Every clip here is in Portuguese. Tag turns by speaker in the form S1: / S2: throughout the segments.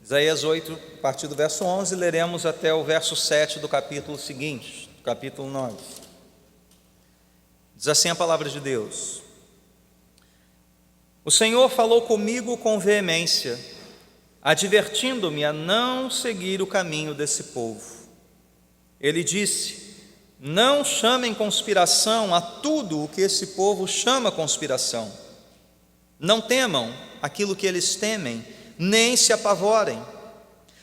S1: Isaías 8, a partir do verso 11, leremos até o verso 7 do capítulo seguinte, do capítulo 9. Diz assim a palavra de Deus: O Senhor falou comigo com veemência, advertindo-me a não seguir o caminho desse povo. Ele disse: Não chamem conspiração a tudo o que esse povo chama conspiração. Não temam aquilo que eles temem, nem se apavorem.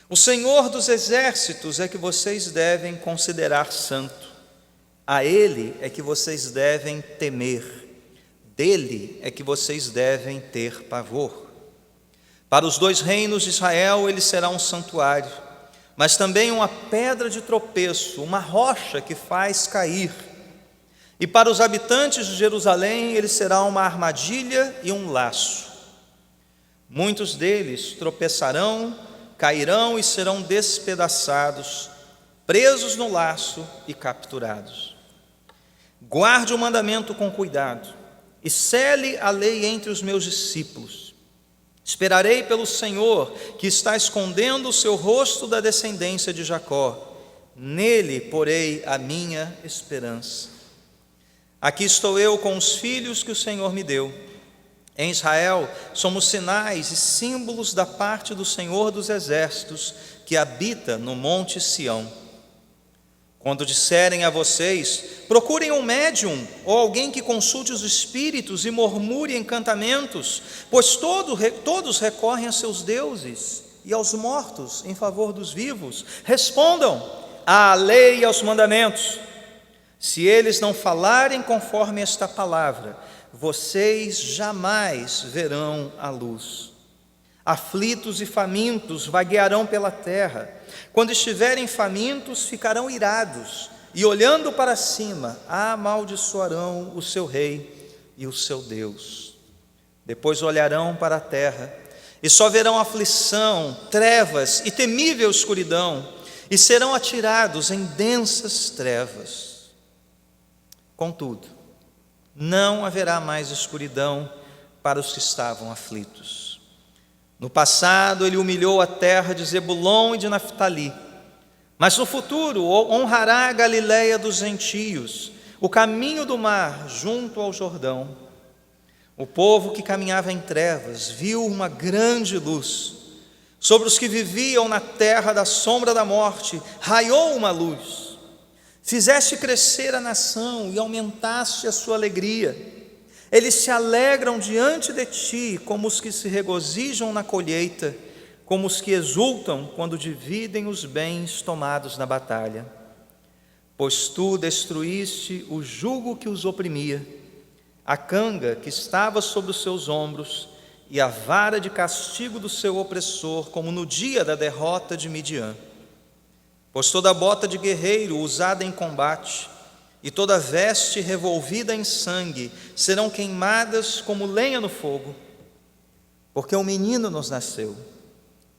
S1: O Senhor dos exércitos é que vocês devem considerar santo. A Ele é que vocês devem temer. Dele é que vocês devem ter pavor. Para os dois reinos de Israel ele será um santuário, mas também uma pedra de tropeço, uma rocha que faz cair. E para os habitantes de Jerusalém ele será uma armadilha e um laço. Muitos deles tropeçarão, cairão e serão despedaçados, presos no laço e capturados. Guarde o mandamento com cuidado e cele a lei entre os meus discípulos. Esperarei pelo Senhor, que está escondendo o seu rosto da descendência de Jacó. Nele porei a minha esperança. Aqui estou eu com os filhos que o Senhor me deu. Em Israel somos sinais e símbolos da parte do Senhor dos exércitos, que habita no monte Sião. Quando disserem a vocês: procurem um médium ou alguém que consulte os espíritos e murmure encantamentos, pois todos recorrem a seus deuses e aos mortos em favor dos vivos, respondam: à lei e aos mandamentos. Se eles não falarem conforme esta palavra, vocês jamais verão a luz. Aflitos e famintos vaguearão pela terra. Quando estiverem famintos, ficarão irados, e olhando para cima, amaldiçoarão o seu rei e o seu Deus. Depois olharão para a terra, e só verão aflição, trevas e temível escuridão, e serão atirados em densas trevas. Contudo, não haverá mais escuridão para os que estavam aflitos. No passado ele humilhou a terra de Zebulon e de Naftali, mas no futuro honrará a Galileia dos gentios, o caminho do mar junto ao Jordão. O povo que caminhava em trevas viu uma grande luz. Sobre os que viviam na terra da sombra da morte raiou uma luz. Fizeste crescer a nação e aumentaste a sua alegria. Eles se alegram diante de ti, como os que se regozijam na colheita, como os que exultam quando dividem os bens tomados na batalha. Pois tu destruíste o jugo que os oprimia, a canga que estava sobre os seus ombros e a vara de castigo do seu opressor, como no dia da derrota de Midian. Pois toda bota de guerreiro usada em combate e toda veste revolvida em sangue serão queimadas como lenha no fogo. Porque um menino nos nasceu,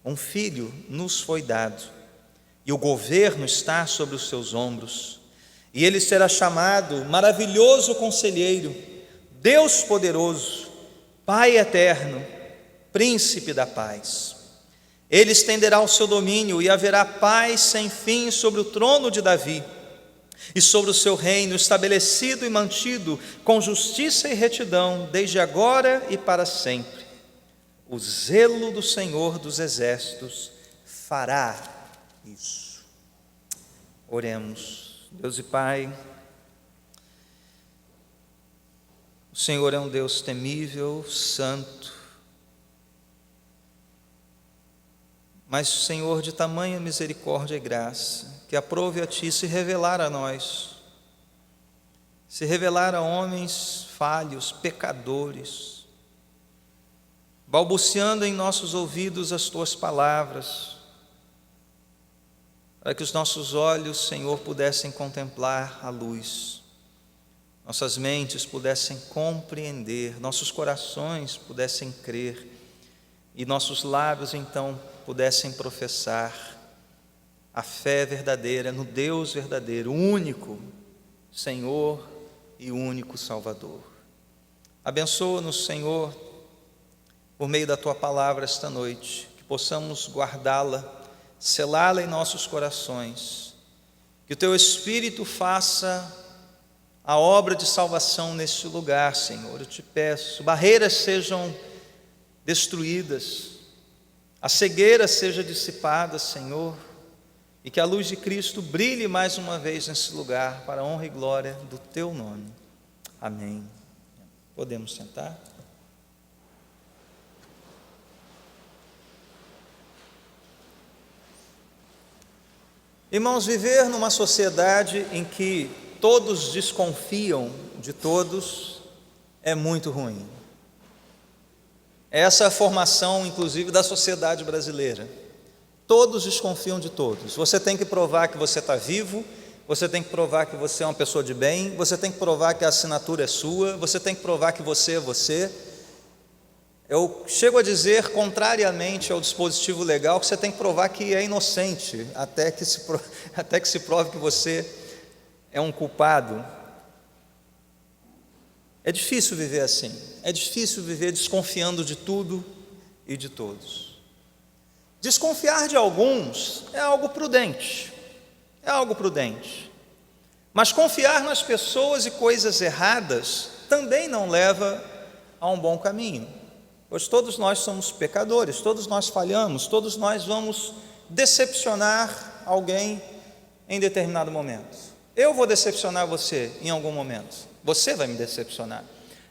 S1: um filho nos foi dado, e o governo está sobre os seus ombros. E ele será chamado Maravilhoso Conselheiro, Deus Poderoso, Pai Eterno, Príncipe da Paz. Ele estenderá o seu domínio e haverá paz sem fim sobre o trono de Davi e sobre o seu reino, estabelecido e mantido com justiça e retidão, desde agora e para sempre. O zelo do Senhor dos exércitos fará isso. Oremos. Deus e Pai, o Senhor é um Deus temível, santo, mas Senhor de tamanha misericórdia e graça, que aprove a Ti se revelar a nós, se revelar a homens falhos, pecadores, balbuciando em nossos ouvidos as Tuas palavras, para que os nossos olhos, Senhor, pudessem contemplar a luz, nossas mentes pudessem compreender, nossos corações pudessem crer, e nossos lábios então pudessem professar a fé verdadeira no Deus verdadeiro, único Senhor e único Salvador. Abençoa-nos, Senhor, por meio da Tua palavra esta noite, que possamos guardá-la, selá-la em nossos corações, que o Teu Espírito faça a obra de salvação neste lugar, Senhor. Eu te peço, barreiras sejam destruídas, a cegueira seja dissipada, Senhor, e que a luz de Cristo brilhe mais uma vez nesse lugar, para a honra e glória do Teu nome. Amém. Podemos sentar? Irmãos, viver numa sociedade em que todos desconfiam de todos é muito ruim. Essa é a formação, inclusive, da sociedade brasileira. Todos desconfiam de todos. Você tem que provar que você está vivo, você tem que provar que você é uma pessoa de bem, você tem que provar que a assinatura é sua, você tem que provar que você é você. Eu chego a dizer, contrariamente ao dispositivo legal, que você tem que provar que é inocente, até que se prove que você é um culpado. É difícil viver assim, é difícil viver desconfiando de tudo e de todos. Desconfiar de alguns é algo prudente, mas confiar nas pessoas e coisas erradas também não leva a um bom caminho, pois todos nós somos pecadores, todos nós falhamos, todos nós vamos decepcionar alguém em determinado momento. Eu vou decepcionar você em algum momento, você vai me decepcionar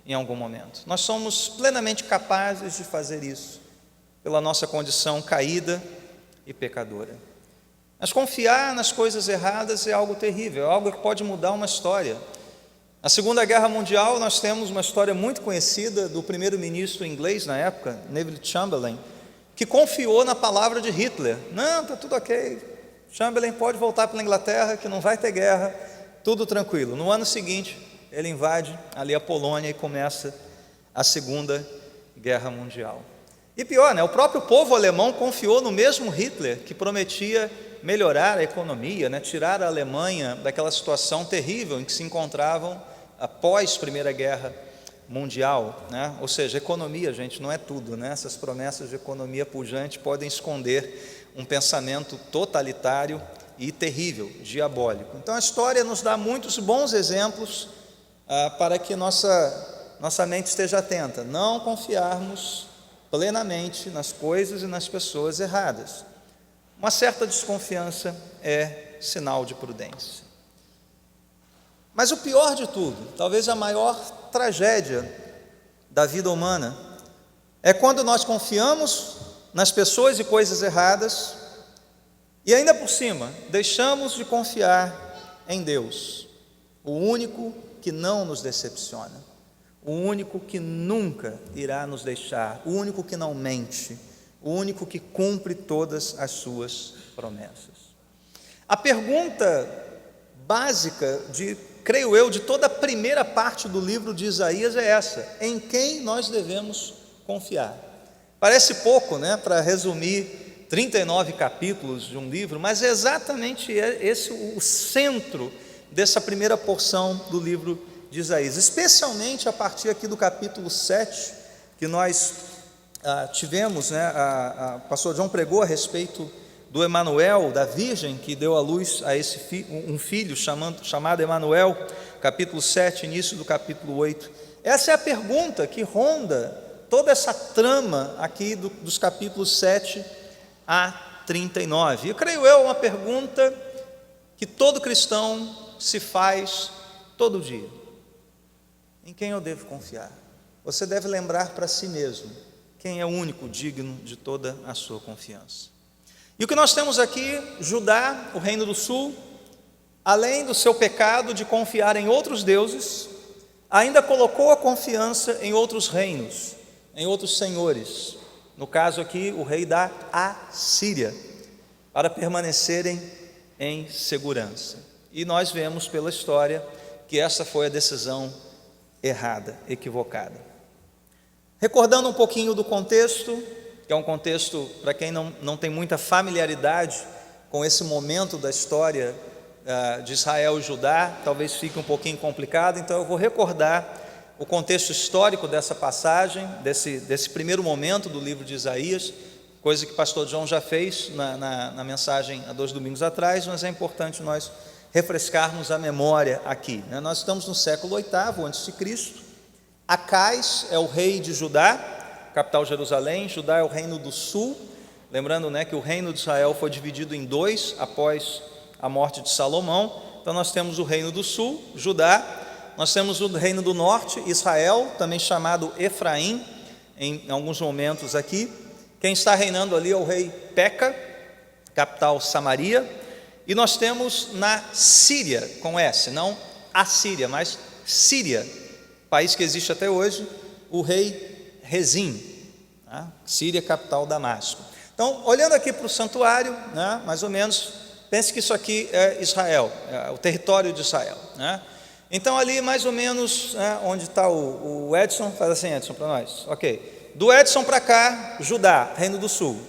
S1: em algum momento. Nós somos plenamente capazes de fazer isso, pela nossa condição caída e pecadora. Mas confiar nas coisas erradas é algo terrível, é algo que pode mudar uma história. Na Segunda Guerra Mundial, nós temos uma história muito conhecida do primeiro-ministro inglês na época, Neville Chamberlain, que confiou na palavra de Hitler. Não, está tudo ok, Chamberlain pode voltar para a Inglaterra, que não vai ter guerra, tudo tranquilo. No ano seguinte, ele invade ali a Polônia e começa a Segunda Guerra Mundial. E pior, o próprio povo alemão confiou no mesmo Hitler, que prometia melhorar a economia, tirar a Alemanha daquela situação terrível em que se encontravam após a Primeira Guerra Mundial. Ou seja, economia, gente, não é tudo. Essas promessas de economia pujante podem esconder um pensamento totalitário e terrível, diabólico. Então a história nos dá muitos bons exemplos para que nossa mente esteja atenta, não confiarmos plenamente nas coisas e nas pessoas erradas. Uma certa desconfiança é sinal de prudência. Mas o pior de tudo, talvez a maior tragédia da vida humana, é quando nós confiamos nas pessoas e coisas erradas e ainda por cima deixamos de confiar em Deus, o único que não nos decepciona, o único que nunca irá nos deixar, o único que não mente, o único que cumpre todas as suas promessas. A pergunta básica creio eu, de toda a primeira parte do livro de Isaías é essa: em quem nós devemos confiar? Parece pouco, para resumir 39 capítulos de um livro, mas é exatamente esse o centro dessa primeira porção do livro de Isaías, especialmente a partir aqui do capítulo 7, que nós tivemos, o pastor John pregou a respeito do Emanuel, da Virgem que deu à luz a um filho chamado Emanuel, capítulo 7, início do capítulo 8. Essa é a pergunta que ronda toda essa trama aqui dos capítulos 7 a 39. E creio eu, uma pergunta que todo cristão se faz todo dia: em quem eu devo confiar? Você deve lembrar para si mesmo quem é o único digno de toda a sua confiança. E o que nós temos aqui, Judá, o reino do sul, além do seu pecado de confiar em outros deuses, ainda colocou a confiança em outros reinos, em outros senhores, no caso aqui o rei da Assíria, para permanecerem em segurança. E nós vemos pela história que essa foi a decisão errada, equivocada. Recordando um pouquinho do contexto, que é um contexto, para quem não tem muita familiaridade com esse momento da história de Israel e Judá, talvez fique um pouquinho complicado, então eu vou recordar o contexto histórico dessa passagem, desse primeiro momento do livro de Isaías, coisa que o pastor João já fez na mensagem há 2 domingos atrás, mas é importante nós refrescarmos a memória aqui, né? Nós estamos no século VIII a.C., Acais é o rei de Judá, capital Jerusalém. Judá é o reino do sul, lembrando, né, que o reino de Israel foi dividido em 2 após a morte de Salomão. Então nós temos o reino do sul, Judá, nós temos o reino do norte, Israel, também chamado Efraim, em alguns momentos aqui. Quem está reinando ali é o rei Peca, capital Samaria. E nós temos na Síria, com S, não Assíria, mas Síria, país que existe até hoje, o rei Rezim, né? Síria, capital Damasco. Então, olhando aqui para o santuário, né, mais ou menos, pense que isso aqui é Israel, é o território de Israel, né? Então, ali mais ou menos, né, onde está o Edson, faz assim, Edson, para nós, ok. Do Edson para cá, Judá, reino do sul.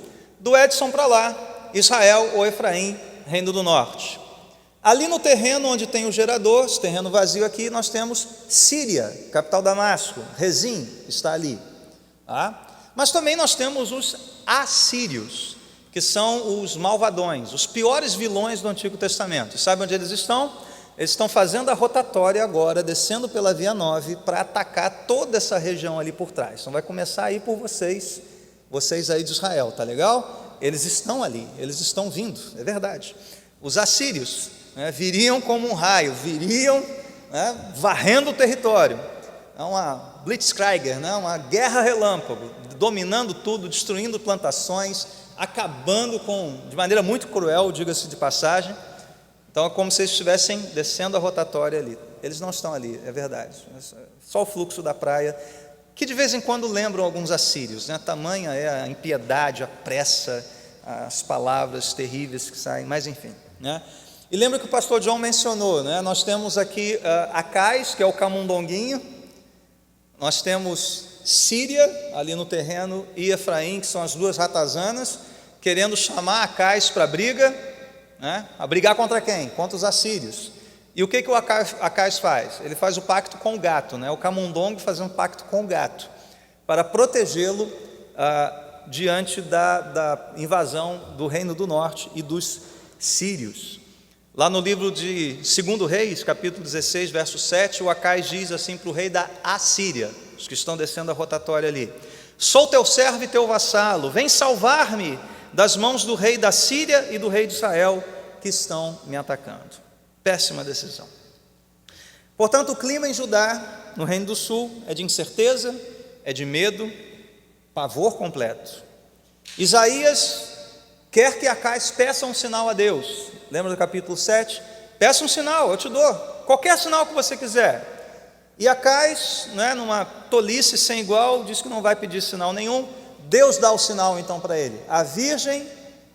S1: Do Edson para lá, Israel ou Efraim, reino do norte. Ali no terreno onde tem o gerador, esse terreno vazio aqui, nós temos Síria, capital Damasco, Rezim está ali, tá? Mas também nós temos os assírios, que são os malvadões, os piores vilões do Antigo Testamento. Sabe onde eles estão? Eles estão fazendo a rotatória agora, descendo pela Via 9, para atacar toda essa região ali por trás. Então vai começar aí por vocês aí de Israel, tá legal? Eles estão ali, eles estão vindo, é verdade. Os assírios, né, viriam como um raio, viriam, né, varrendo o território. É uma blitzkrieg, né, uma guerra relâmpago, dominando tudo, destruindo plantações, acabando de maneira muito cruel, diga-se de passagem. Então é como se eles estivessem descendo a rotatória ali. Eles não estão ali, é verdade. Só o fluxo da praia, que de vez em quando lembram alguns assírios, né? Tamanha é a impiedade, a pressa, as palavras terríveis que saem, mas enfim, né? E lembra que o pastor João mencionou, né? Nós temos aqui Acais, que é o camundonguinho, nós temos Síria, ali no terreno, e Efraim, que são as 2 ratazanas, querendo chamar Acais para a briga, né? A brigar contra quem? Contra os assírios. E o que o Acais faz? Ele faz o pacto com o gato, né? O camundongo fazendo um pacto com o gato, para protegê-lo diante da invasão do reino do norte e dos sírios. Lá no livro de 2 Reis, capítulo 16, verso 7, o Acais diz assim para o rei da Assíria, os que estão descendo a rotatória ali: sou teu servo e teu vassalo, vem salvar-me das mãos do rei da Síria e do rei de Israel, que estão me atacando. Péssima decisão. Portanto, o clima em Judá, no reino do sul, é de incerteza, é de medo, pavor completo. Isaías quer que Acais peça um sinal a Deus. Lembra do capítulo 7? Peça um sinal, eu te dou, qualquer sinal que você quiser. E Acais, né, numa tolice sem igual, diz que não vai pedir sinal nenhum. Deus dá o sinal então para ele. A virgem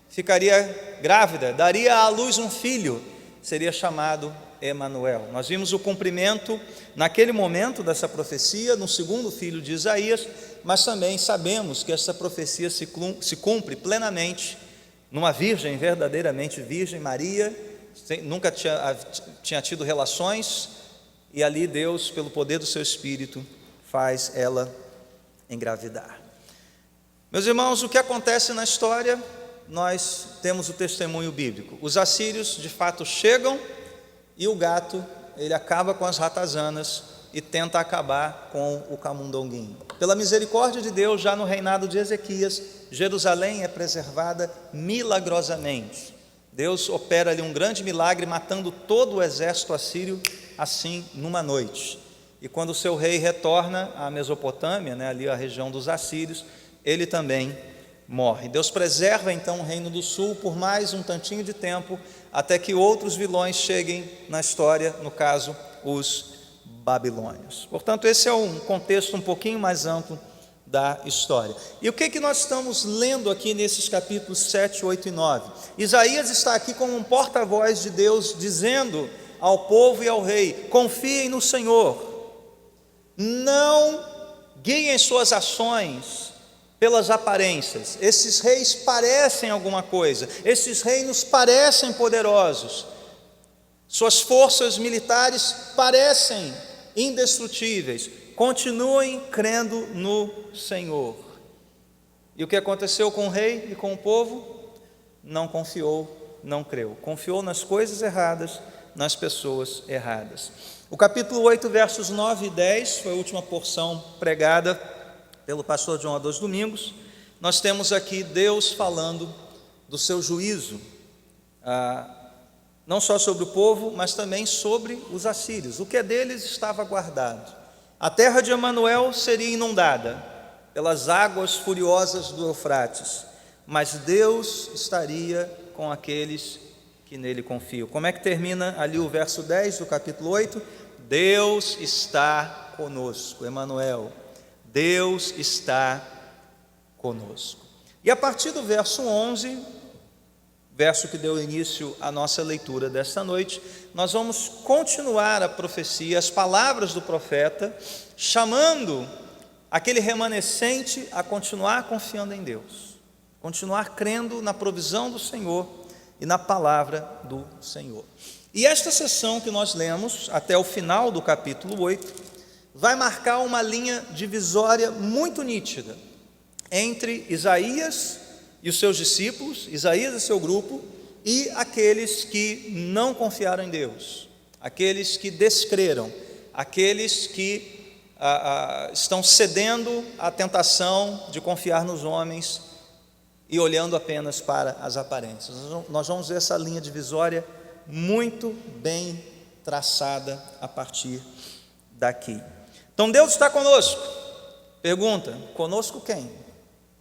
S1: ficaria grávida, daria à luz um filho, seria chamado Emanuel. Nós vimos o cumprimento naquele momento dessa profecia, no segundo filho de Isaías, mas também sabemos que essa profecia se cumpre plenamente numa virgem, verdadeiramente virgem, Maria, nunca tinha tido relações, e ali Deus, pelo poder do seu Espírito, faz ela engravidar. Meus irmãos, o que acontece na história? Nós temos o testemunho bíblico. Os assírios de fato chegam, e o gato, ele acaba com as ratazanas e tenta acabar com o camundonguinho. Pela misericórdia de Deus, já no reinado de Ezequias, Jerusalém é preservada milagrosamente. Deus opera ali um grande milagre, matando todo o exército assírio, assim, numa noite. E quando o seu rei retorna à Mesopotâmia, né, ali a região dos assírios, ele também morre. Deus preserva então o reino do sul por mais um tantinho de tempo, até que outros vilões cheguem na história, no caso, os babilônios. Portanto, esse é um contexto um pouquinho mais amplo da história. E o que nós estamos lendo aqui nesses capítulos 7, 8 e 9? Isaías está aqui como um porta-voz de Deus, dizendo ao povo e ao rei: confiem no Senhor, não guiem suas ações pelas aparências. Esses reis parecem alguma coisa, esses reinos parecem poderosos, suas forças militares parecem indestrutíveis. Continuem crendo no Senhor. E o que aconteceu com o rei e com o povo? Não confiou, não creu. Confiou nas coisas erradas, nas pessoas erradas. O capítulo 8, versos 9 e 10, foi a última porção pregada pelo pastor João há 2 domingos. Nós temos aqui Deus falando do seu juízo, não só sobre o povo, mas também sobre os assírios. O que é deles estava guardado. A terra de Emanuel seria inundada pelas águas furiosas do Eufrates, mas Deus estaria com aqueles que nele confiam. Como é que termina ali o verso 10 do capítulo 8? Deus está conosco, Emanuel, Deus está conosco. E a partir do verso 11, verso que deu início à nossa leitura desta noite, nós vamos continuar a profecia, as palavras do profeta, chamando aquele remanescente a continuar confiando em Deus, continuar crendo na provisão do Senhor e na palavra do Senhor. E esta sessão que nós lemos, até o final do capítulo 8, vai marcar uma linha divisória muito nítida entre Isaías e os seus discípulos, Isaías e seu grupo, e aqueles que não confiaram em Deus, aqueles que descreram, aqueles que estão cedendo à tentação de confiar nos homens e olhando apenas para as aparências. Nós vamos ver essa linha divisória muito bem traçada a partir daqui. Então Deus está conosco. Pergunta: conosco quem?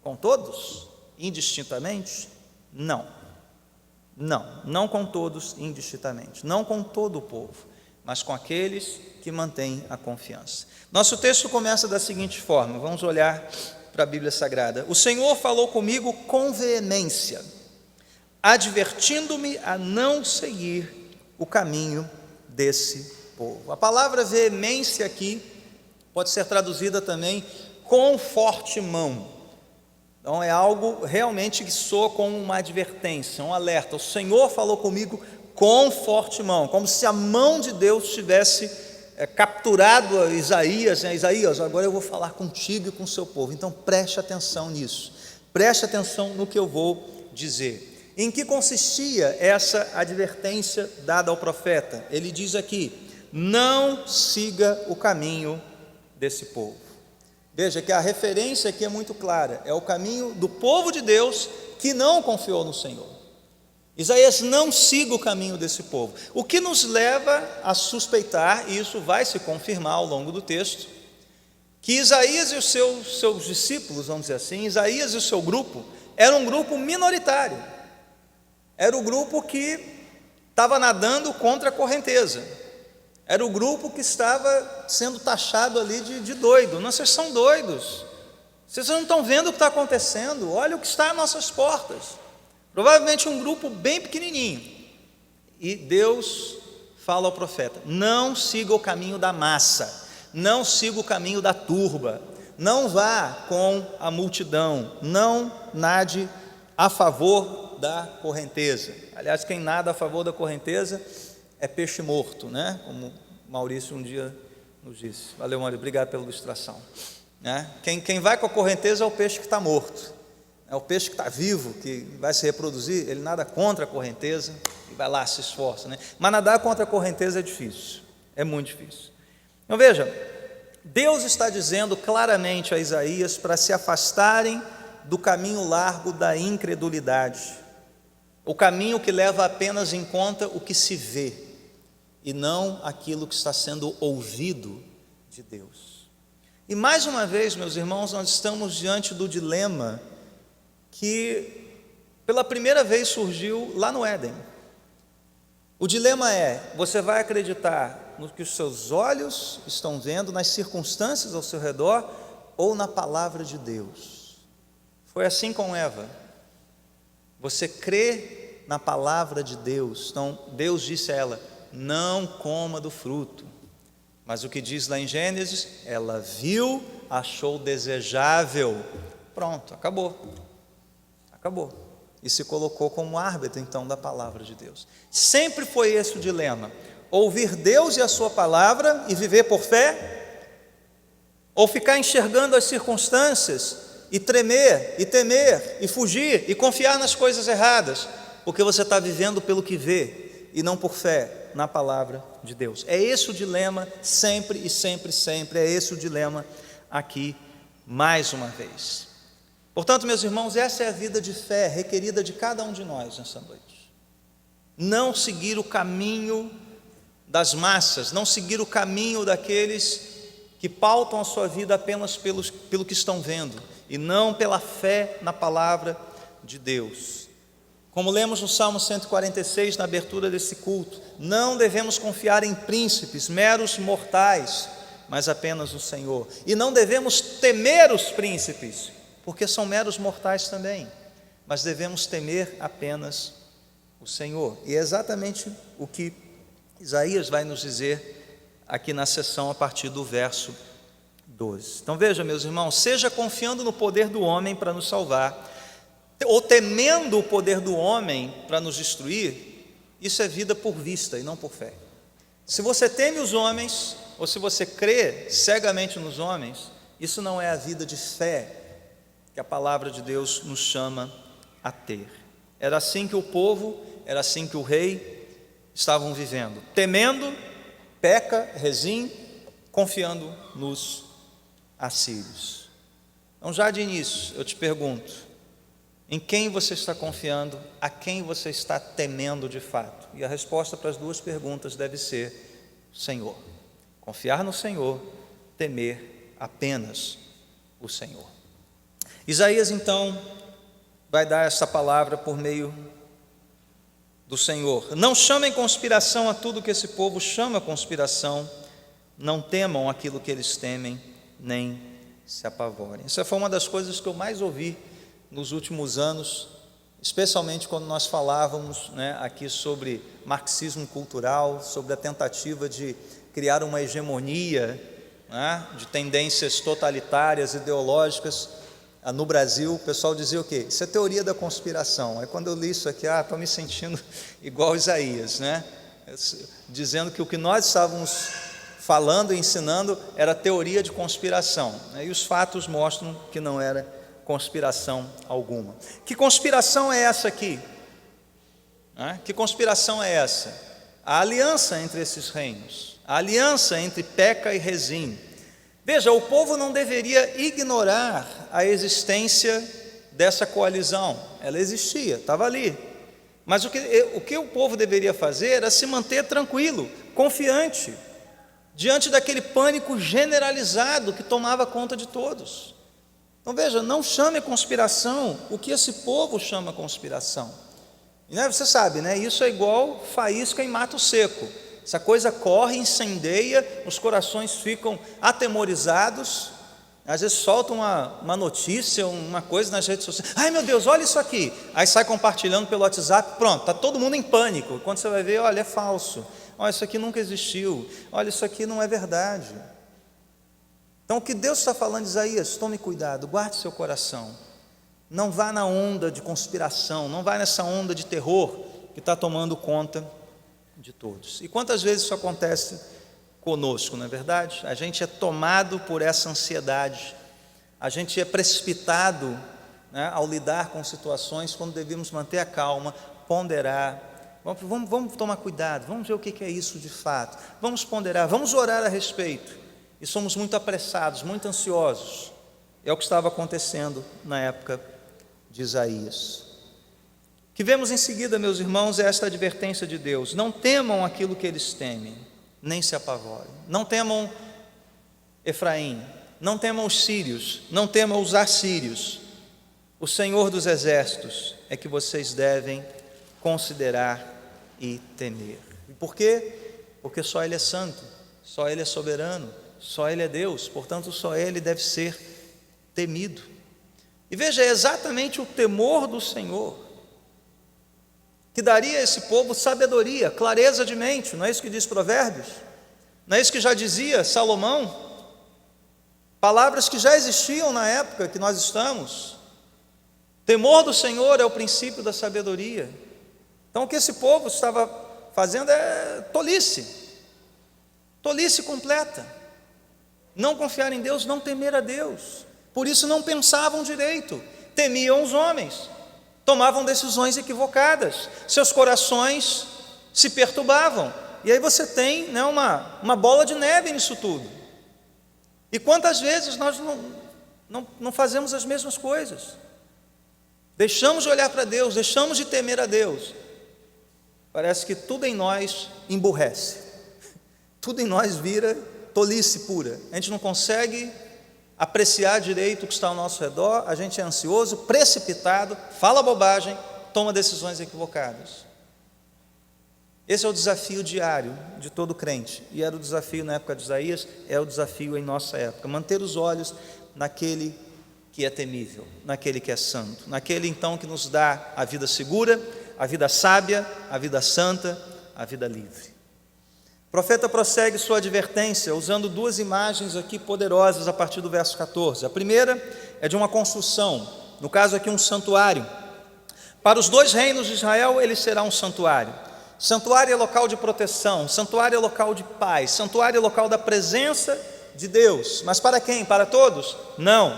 S1: Com todos? Indistintamente? Não, não com todos indistintamente, não com todo o povo, mas com aqueles que mantêm a confiança. Nosso texto começa da seguinte forma, vamos olhar para a Bíblia Sagrada. O Senhor falou comigo com veemência, advertindo-me a não seguir o caminho desse povo. A palavra veemência aqui pode ser traduzida também com forte mão. Então é algo realmente que soa como uma advertência, um alerta. O Senhor falou comigo com forte mão, como se a mão de Deus tivesse capturado a Isaías, Isaías, agora eu vou falar contigo e com o seu povo. Então preste atenção nisso, preste atenção no que eu vou dizer. Em que consistia essa advertência dada ao profeta? Ele diz aqui: não siga o caminho desse povo. Veja que a referência aqui é muito clara, é o caminho do povo de Deus que não confiou no Senhor. Isaías: não siga o caminho desse povo. O que nos leva a suspeitar, e isso vai se confirmar ao longo do texto, que Isaías e os seus discípulos, vamos dizer assim, Isaías e o seu grupo, era um grupo minoritário, era o grupo que estava nadando contra a correnteza. Era o grupo que estava sendo taxado ali de doido. Não, vocês são doidos, vocês não estão vendo o que está acontecendo, olha o que está às nossas portas. Provavelmente um grupo bem pequenininho. E Deus fala ao profeta: não siga o caminho da massa, não siga o caminho da turba, não vá com a multidão, não nade a favor da correnteza. Aliás, quem nada a favor da correnteza é peixe morto, né? Como Maurício um dia nos disse. Valeu, Maurício, obrigado pela ilustração, né? Quem vai com a correnteza é o peixe que está morto, é o peixe que está vivo, que vai se reproduzir. Ele nada contra a correnteza e vai lá, se esforça, né? Mas nadar contra a correnteza é difícil, é muito difícil. Então veja, Deus está dizendo claramente a Isaías para se afastarem do caminho largo da incredulidade, o caminho que leva apenas em conta o que se vê e não aquilo que está sendo ouvido de Deus. E mais uma vez, meus irmãos, nós estamos diante do dilema que pela primeira vez surgiu lá no Éden. O dilema é: você vai acreditar no que os seus olhos estão vendo, nas circunstâncias ao seu redor, ou na palavra de Deus? Foi assim com Eva. Você crê na palavra de Deus. Então Deus disse a ela: não coma do fruto. Mas o que diz lá em Gênesis? Ela viu, achou desejável. Pronto, acabou. E se colocou como árbitro então da palavra de Deus. Sempre foi esse o dilema: ouvir Deus e a sua palavra e viver por fé, ou ficar enxergando as circunstâncias e tremer, e temer, e fugir, e confiar nas coisas erradas, porque você está vivendo pelo que vê, e não por fé na palavra de Deus. É esse o dilema, sempre e sempre, sempre, é esse o dilema aqui, mais uma vez. Portanto, meus irmãos, essa é a vida de fé requerida de cada um de nós nessa noite. Não seguir o caminho das massas, não seguir o caminho daqueles que pautam a sua vida apenas pelo que estão vendo, e não pela fé na palavra de Deus. Como lemos no Salmo 146, na abertura desse culto, não devemos confiar em príncipes, meros mortais, mas apenas no Senhor. E não devemos temer os príncipes, porque são meros mortais também, mas devemos temer apenas o Senhor. E é exatamente o que Isaías vai nos dizer aqui na sessão a partir do verso 12. Então veja, meus irmãos, seja confiando no poder do homem para nos salvar, ou temendo o poder do homem para nos destruir, isso é vida por vista e não por fé. Se você teme os homens, ou se você crê cegamente nos homens, isso não é a vida de fé que a palavra de Deus nos chama a ter. Era assim que o povo, era assim que o rei estavam vivendo, temendo Peca, Rezim, confiando nos assírios. Então, já de início, eu te pergunto, em quem você está confiando, a quem você está temendo de fato? E a resposta para as duas perguntas deve ser Senhor. Confiar no Senhor, temer apenas o Senhor. Isaías então vai dar essa palavra por meio do Senhor. Não chamem conspiração a tudo que esse povo chama conspiração, não temam aquilo que eles temem, nem se apavorem. Essa foi uma das coisas que eu mais ouvi nos últimos anos, especialmente quando nós falávamos, aqui sobre marxismo cultural, sobre a tentativa de criar uma hegemonia, de tendências totalitárias, ideológicas no Brasil. O pessoal dizia o quê? Isso é teoria da conspiração. Aí quando eu li isso aqui, estou me sentindo igual Isaías, dizendo que o que nós estávamos falando e ensinando era teoria de conspiração, e os fatos mostram que não era conspiração alguma. Que conspiração é essa aqui? Que conspiração é essa? A aliança entre esses reinos, a aliança entre Peca e Rezim. Veja, o povo não deveria ignorar a existência dessa coalizão. Ela existia, estava ali. Mas o que o povo deveria fazer era se manter tranquilo, confiante, diante daquele pânico generalizado que tomava conta de todos. Então veja, não chame conspiração o que esse povo chama conspiração. Você sabe, isso é igual faísca em mato seco. Essa coisa corre, incendeia, os corações ficam atemorizados. Às vezes soltam uma notícia, uma coisa nas redes sociais. Ai meu Deus, olha isso aqui. Aí sai compartilhando pelo WhatsApp, pronto, está todo mundo em pânico. Quando você vai ver, olha, é falso. Olha, isso aqui nunca existiu. Olha, isso aqui não é verdade. Então o que Deus está falando, Isaías, tome cuidado, guarde seu coração. Não vá na onda de conspiração, não vá nessa onda de terror que está tomando conta de todos. E quantas vezes isso acontece conosco, não é verdade? A gente é tomado por essa ansiedade, a gente é precipitado ao lidar com situações quando devemos manter a calma, ponderar. Vamos tomar cuidado, vamos ver o que é isso de fato, vamos ponderar, vamos orar a respeito. E somos muito apressados, muito ansiosos. É o que estava acontecendo na época de Isaías. O que vemos em seguida, meus irmãos, é esta advertência de Deus: não temam aquilo que eles temem, nem se apavorem. Não temam Efraim, não temam os sírios, não temam os assírios. O Senhor dos exércitos é que vocês devem considerar e temer. E por quê? Porque só Ele é santo, só Ele é soberano, só Ele é Deus, portanto só Ele deve ser temido. E veja, é exatamente o temor do Senhor que daria a esse povo sabedoria, clareza de mente. Não é isso que diz Provérbios? Não é isso que já dizia Salomão? Palavras que já existiam na época que nós estamos. Temor do Senhor é o princípio da sabedoria. Então o que esse povo estava fazendo é tolice completa. Não confiar em Deus, não temer a Deus. Por isso não pensavam direito, temiam os homens, tomavam decisões equivocadas, seus corações se perturbavam. E aí você tem, né, uma bola de neve nisso tudo. E quantas vezes nós não fazemos as mesmas coisas? Deixamos de olhar para Deus, deixamos de temer a Deus. Parece que tudo em nós emburrece, tudo em nós vira tolice pura. A gente não consegue apreciar direito o que está ao nosso redor, a gente é ansioso, precipitado, fala bobagem, toma decisões equivocadas. Esse é o desafio diário de todo crente, e era o desafio na época de Isaías, é o desafio em nossa época, manter os olhos naquele que é temível, naquele que é santo, naquele então que nos dá a vida segura, a vida sábia, a vida santa, a vida livre. O profeta prossegue sua advertência usando duas imagens aqui poderosas a partir do verso 14. A primeira é de uma construção, no caso aqui um santuário. Para os dois reinos de Israel ele será um santuário. Santuário é local de proteção, santuário é local de paz, santuário é local da presença de Deus. Mas para quem? Para todos? Não,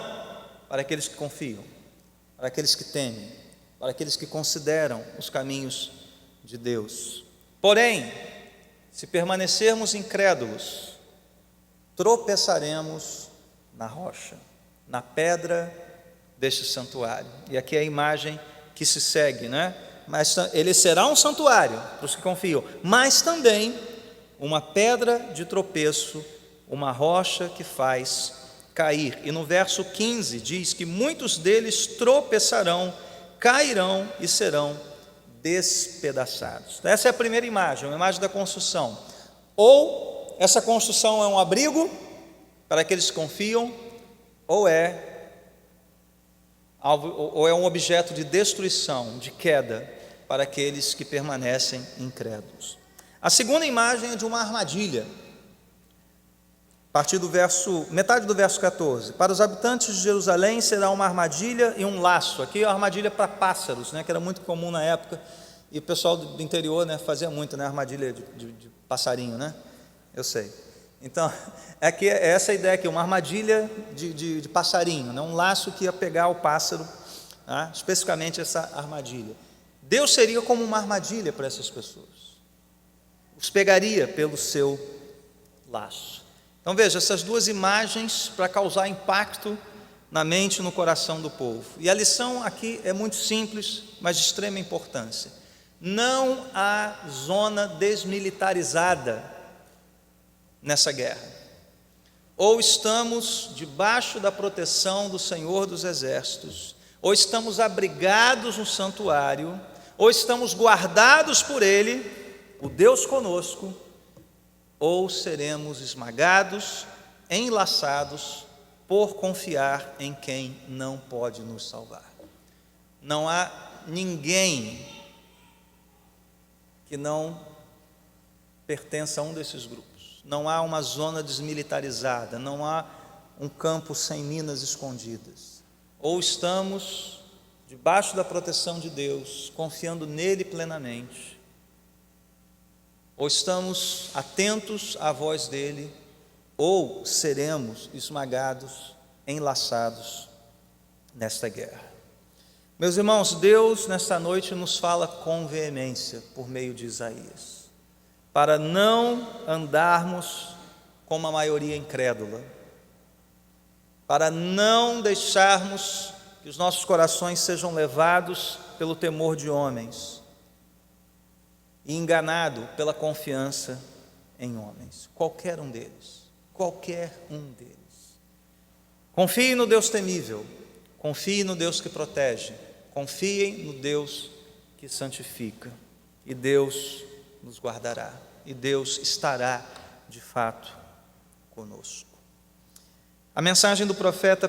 S1: para aqueles que confiam, para aqueles que temem, para aqueles que consideram os caminhos de Deus. Porém, se permanecermos incrédulos, tropeçaremos na rocha, na pedra deste santuário. E aqui é a imagem que se segue, né? Mas ele será um santuário para os que confiam, mas também uma pedra de tropeço, uma rocha que faz cair. E no verso 15 diz que muitos deles tropeçarão, cairão e serão despedaçados. Essa é a primeira imagem, uma imagem da construção. Ou essa construção é um abrigo para aqueles que confiam, ou é um objeto de destruição, de queda, para aqueles que permanecem incrédulos. A segunda imagem é de uma armadilha, a partir do metade do verso 14. Para os habitantes de Jerusalém será uma armadilha e um laço. Aqui é uma armadilha para pássaros, né, que era muito comum na época, e o pessoal do interior, né, fazia muito, né, armadilha de passarinho, né? Eu sei. Então, aqui é essa a ideia aqui, uma armadilha de passarinho, né, um laço que ia pegar o pássaro, né, especificamente essa armadilha. Deus seria como uma armadilha para essas pessoas, os pegaria pelo seu laço. Então veja, essas duas imagens para causar impacto na mente e no coração do povo. E a lição aqui é muito simples, mas de extrema importância. Não há zona desmilitarizada nessa guerra. Ou estamos debaixo da proteção do Senhor dos Exércitos, ou estamos abrigados no santuário, ou estamos guardados por Ele, o Deus conosco, ou seremos esmagados, enlaçados, por confiar em quem não pode nos salvar. Não há ninguém que não pertença a um desses grupos. Não há uma zona desmilitarizada, não há um campo sem minas escondidas. Ou estamos debaixo da proteção de Deus, confiando nele plenamente, ou estamos atentos à voz dele, ou seremos esmagados, enlaçados nesta guerra. Meus irmãos, Deus nesta noite nos fala com veemência por meio de Isaías, para não andarmos como a maioria incrédula, para não deixarmos que os nossos corações sejam levados pelo temor de homens e enganados pela confiança em homens, qualquer um deles. Confie no Deus temível, confie no Deus que protege, confiem no Deus que santifica, e Deus nos guardará, e Deus estará de fato conosco. A mensagem do profeta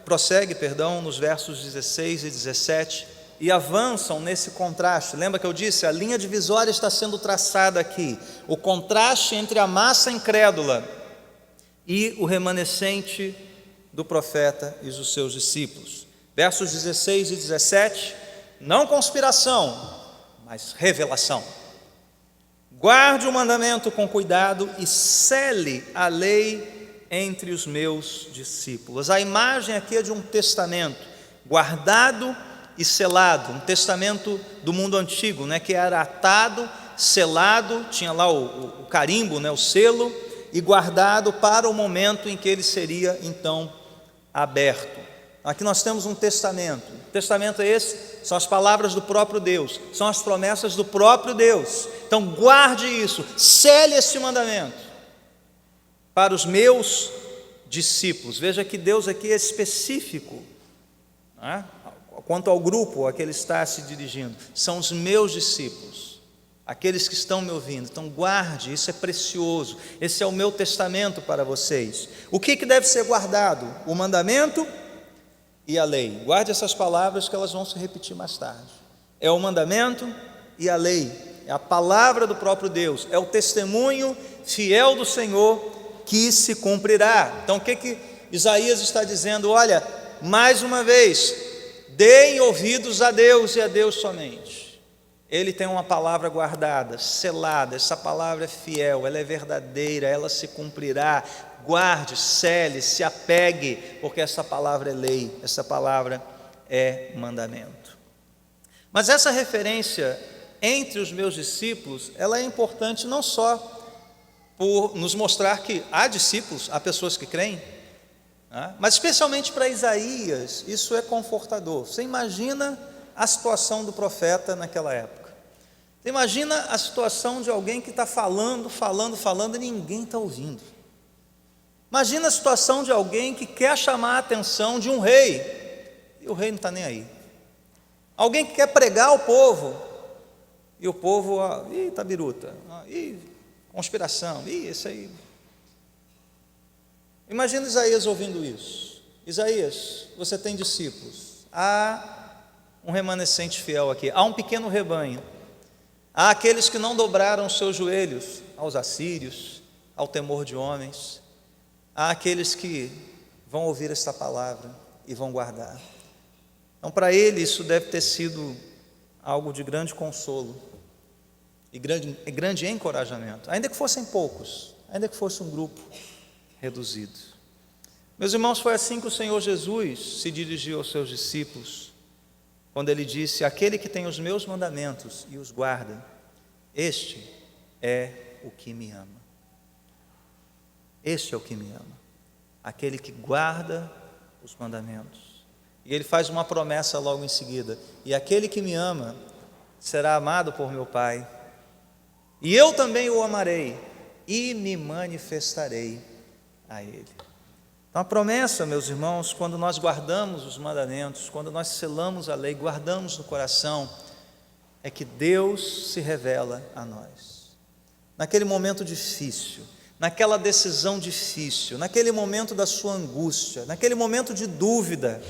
S1: prossegue, nos versos 16 e 17, e avançam nesse contraste. Lembra que eu disse, a linha divisória está sendo traçada aqui, o contraste entre a massa incrédula e o remanescente do profeta e os seus discípulos. Versos 16 e 17, não conspiração, mas revelação. Guarde o mandamento com cuidado e cele a lei entre os meus discípulos. A imagem aqui é de um testamento guardado e selado, um testamento do mundo antigo, né, que era atado, selado, tinha lá o carimbo, né, o selo, e guardado para o momento em que ele seria então aberto. Aqui nós temos um testamento. O testamento é esse, são as palavras do próprio Deus, são as promessas do próprio Deus. Então guarde isso, cele esse mandamento para os meus discípulos. Veja que Deus aqui é específico, né? Quanto ao grupo a que ele está se dirigindo, são os meus discípulos, aqueles que estão me ouvindo. Então guarde, isso é precioso, esse é o meu testamento para vocês. O que deve ser guardado? O mandamento e a lei. Guarde essas palavras que elas vão se repetir mais tarde. É o mandamento e a lei, é a palavra do próprio Deus, é o testemunho fiel do Senhor que se cumprirá. Então o que Isaías está dizendo? Olha, mais uma vez, deem ouvidos a Deus e a Deus somente. Ele tem uma palavra guardada, selada, essa palavra é fiel, ela é verdadeira, ela se cumprirá. Guarde, cele, se apegue, porque essa palavra é lei, essa palavra é mandamento. Mas essa referência entre os meus discípulos, ela é importante não só por nos mostrar que há discípulos, há pessoas que creem, né? Mas especialmente para Isaías, isso é confortador. Você imagina a situação do profeta naquela época. Você imagina a situação de alguém que está falando e ninguém está ouvindo. Imagina a situação de alguém que quer chamar a atenção de um rei, e o rei não está nem aí. Alguém que quer pregar ao povo, e o povo, está biruta, conspiração, isso aí. Imagina Isaías ouvindo isso. Isaías, você tem discípulos, há um remanescente fiel aqui, há um pequeno rebanho, há aqueles que não dobraram os seus joelhos aos assírios, ao temor de homens. Há aqueles que vão ouvir esta palavra e vão guardar. Então, para ele, isso deve ter sido algo de grande consolo e grande encorajamento, ainda que fossem poucos, ainda que fosse um grupo reduzido. Meus irmãos, foi assim que o Senhor Jesus se dirigiu aos seus discípulos, quando ele disse: aquele que tem os meus mandamentos e os guarda, este é o que me ama. Este é o que me ama, aquele que guarda os mandamentos. E ele faz uma promessa logo em seguida: e aquele que me ama será amado por meu Pai, e eu também o amarei e me manifestarei a ele. Então a promessa, meus irmãos, quando nós guardamos os mandamentos, quando nós selamos a lei, guardamos no coração, é que Deus se revela a nós. Naquele momento difícil, naquela decisão difícil, naquele momento da sua angústia, naquele momento de dúvida,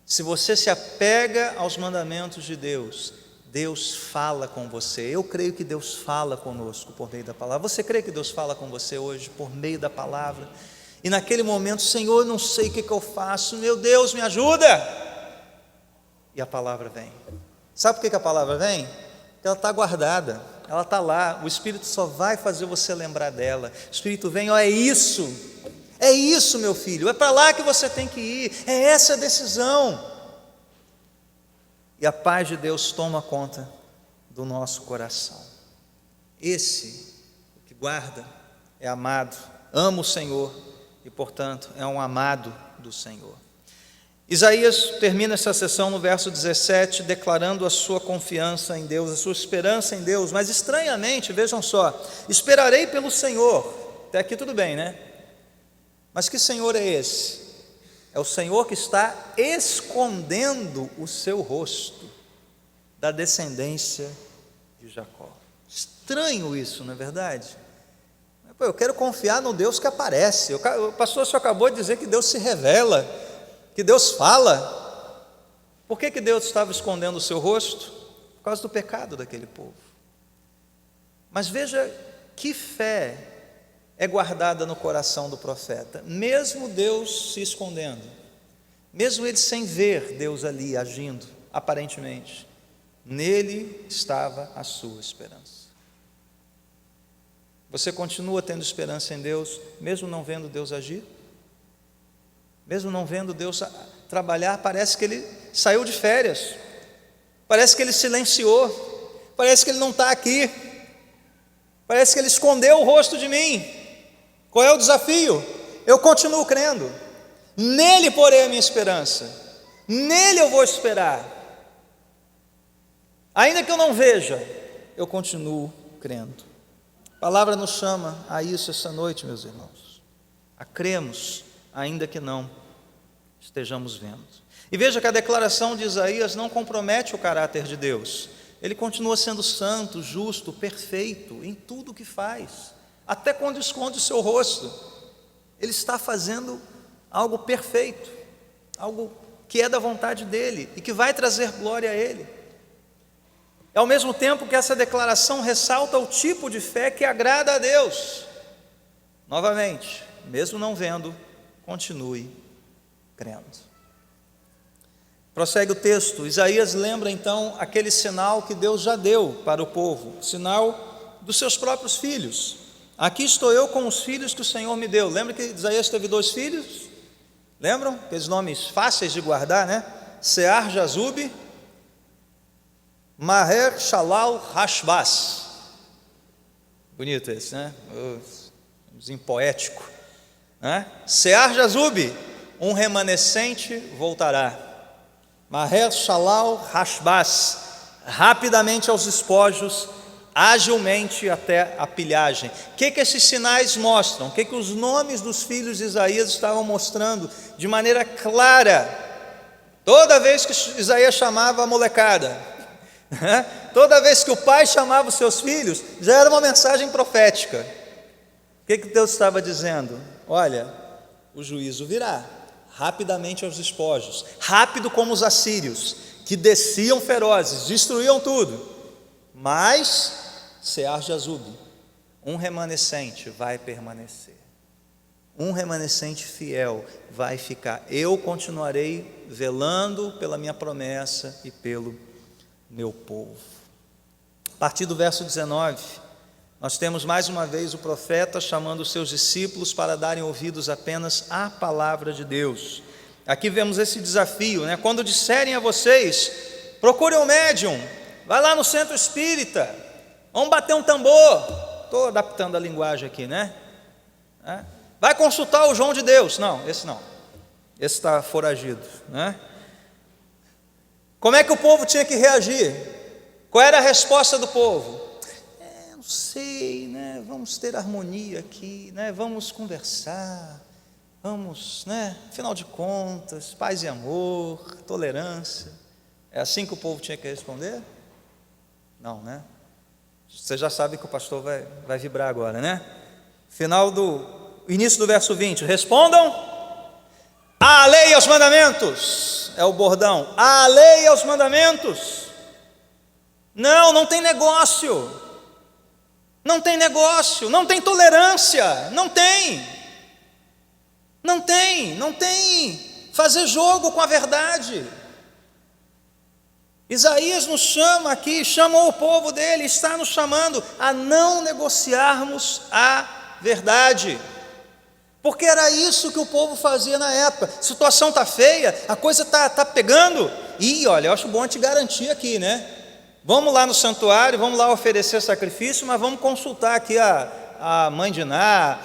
S1: se você se apega aos mandamentos de Deus, Deus fala com você. Eu creio que Deus fala conosco por meio da palavra. Você crê que Deus fala com você hoje por meio da palavra? E naquele momento: Senhor, não sei o que eu faço, meu Deus, me ajuda! E a palavra vem. Sabe por que a palavra vem? Porque ela está guardada, ela está lá, o Espírito só vai fazer você lembrar dela. O Espírito vem: é isso, meu filho, é para lá que você tem que ir, é essa a decisão. E a paz de Deus toma conta do nosso coração. Esse que guarda é amado, ama o Senhor e, portanto, é um amado do Senhor. Isaías termina essa sessão no verso 17, declarando a sua confiança em Deus, a sua esperança em Deus, mas estranhamente, vejam só: esperarei pelo Senhor. Até aqui tudo bem, né? Mas que Senhor é esse? É o Senhor que está escondendo o seu rosto da descendência de Jacó. Estranho isso, não é verdade? Eu quero confiar no Deus que aparece. O pastor só acabou de dizer que Deus se revela, que Deus fala. Por que Deus estava escondendo o seu rosto? Por causa do pecado daquele povo. Mas veja que fé é guardada no coração do profeta. Mesmo Deus se escondendo, mesmo ele sem ver Deus ali agindo, aparentemente, nele estava a sua esperança. Você continua tendo esperança em Deus, mesmo não vendo Deus agir? Mesmo não vendo Deus trabalhar, parece que Ele saiu de férias, parece que Ele silenciou, parece que Ele não está aqui, parece que Ele escondeu o rosto de mim. Qual é o desafio? Eu continuo crendo, nele porei a minha esperança, nele eu vou esperar, ainda que eu não veja, eu continuo crendo. A palavra nos chama a isso essa noite, meus irmãos, a cremos, ainda que não estejamos vendo. E veja que a declaração de Isaías não compromete o caráter de Deus. Ele continua sendo santo, justo, perfeito em tudo o que faz, até quando esconde o seu rosto. Ele está fazendo algo perfeito, algo que é da vontade dele e que vai trazer glória a ele. Ao mesmo tempo que essa declaração ressalta o tipo de fé que agrada a Deus. Novamente, mesmo não vendo, continue crendo. Prossegue o texto. Isaías lembra então aquele sinal que Deus já deu para o povo, o sinal dos seus próprios filhos. Aqui estou eu com os filhos que o Senhor me deu. Lembra que Isaías teve 2 filhos? Lembram? Aqueles nomes fáceis de guardar, né? Sear-Jazube, Maher-Shalal-Hashbaz. Bonito esse, né? Em poético, né? Sear-Jazube, um remanescente voltará. Maher-Shalal-Hashbaz, rapidamente aos despojos, agilmente até a pilhagem. O que esses sinais mostram? O que os nomes dos filhos de Isaías estavam mostrando de maneira clara? Toda vez que Isaías chamava a molecada, toda vez que o pai chamava os seus filhos, já era uma mensagem profética. O que Deus estava dizendo? Olha, o juízo virá, rapidamente aos despojos, rápido como os assírios, que desciam ferozes, destruíam tudo. Mas Sear-Jazube, um remanescente vai permanecer, um remanescente fiel vai ficar. Eu continuarei velando pela minha promessa e pelo meu povo. A partir do verso 19, nós temos mais uma vez o profeta chamando os seus discípulos para darem ouvidos apenas à palavra de Deus. Aqui vemos esse desafio, né? Quando disserem a vocês, procurem um médium, vai lá no centro espírita, vamos bater um tambor. Estou adaptando a linguagem aqui, né? Vai consultar o João de Deus. Não, esse está foragido, né? Como é que o povo tinha que reagir? Qual era a resposta do povo? Não sei, né? Vamos ter harmonia aqui, né? Vamos conversar, vamos, né? Afinal de contas, paz e amor, tolerância. É assim que o povo tinha que responder? Não, né? Você já sabe que o pastor vai vibrar agora, né? Início do verso 20, respondam: a lei e aos mandamentos, é o bordão, a lei e aos mandamentos. Não tem negócio, não tem tolerância, não tem fazer jogo com a verdade. Isaías nos chama aqui, chamou o povo dele, está nos chamando a não negociarmos a verdade. Porque era isso que o povo fazia na época. A situação está feia, a coisa está pegando. E olha, eu acho bom te garantir aqui, né? Vamos lá no santuário, vamos lá oferecer sacrifício, mas vamos consultar aqui a mãe de Ná,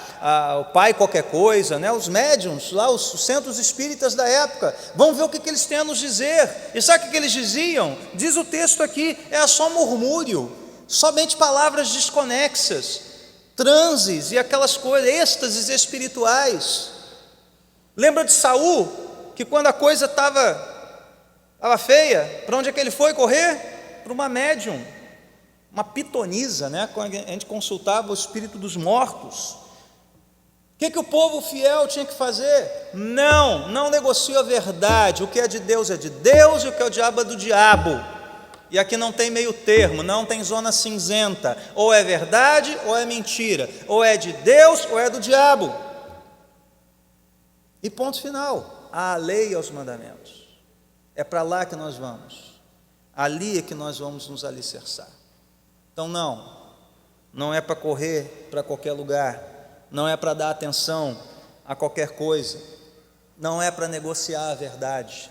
S1: o pai qualquer coisa, né? Os médiuns, lá os centros espíritas da época. Vamos ver o que eles têm a nos dizer. E sabe o que eles diziam? Diz o texto aqui, é só murmúrio, somente palavras desconexas, transes e aquelas coisas, êxtases espirituais. Lembra de Saul, que quando a coisa estava feia, para onde é que ele foi correr? Para uma médium, uma pitonisa, né? Quando a gente consultava o espírito dos mortos. O que o povo fiel tinha que fazer? Não negocia a verdade. O que é de Deus e o que é o diabo é do diabo. E aqui não tem meio termo, não tem zona cinzenta. Ou é verdade ou é mentira. Ou é de Deus ou é do diabo. E ponto final. A lei e aos mandamentos. É para lá que nós vamos. Ali é que nós vamos nos alicerçar. Então não não é para correr para qualquer lugar, não é para dar atenção a qualquer coisa, não é para negociar a verdade,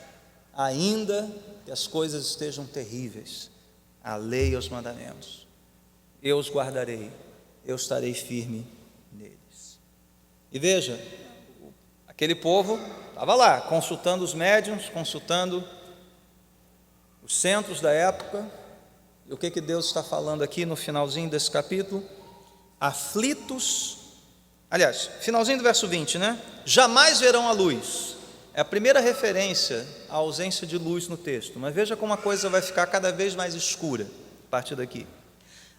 S1: ainda que as coisas estejam terríveis, a lei e os mandamentos, eu os guardarei, eu estarei firme neles. E veja, aquele povo estava lá, consultando os médiuns, consultando os centros da época, e o que Deus está falando aqui no finalzinho desse capítulo? Aflitos, aliás, finalzinho do verso 20, né? Jamais verão a luz. É a primeira referência à ausência de luz no texto, mas veja como a coisa vai ficar cada vez mais escura a partir daqui.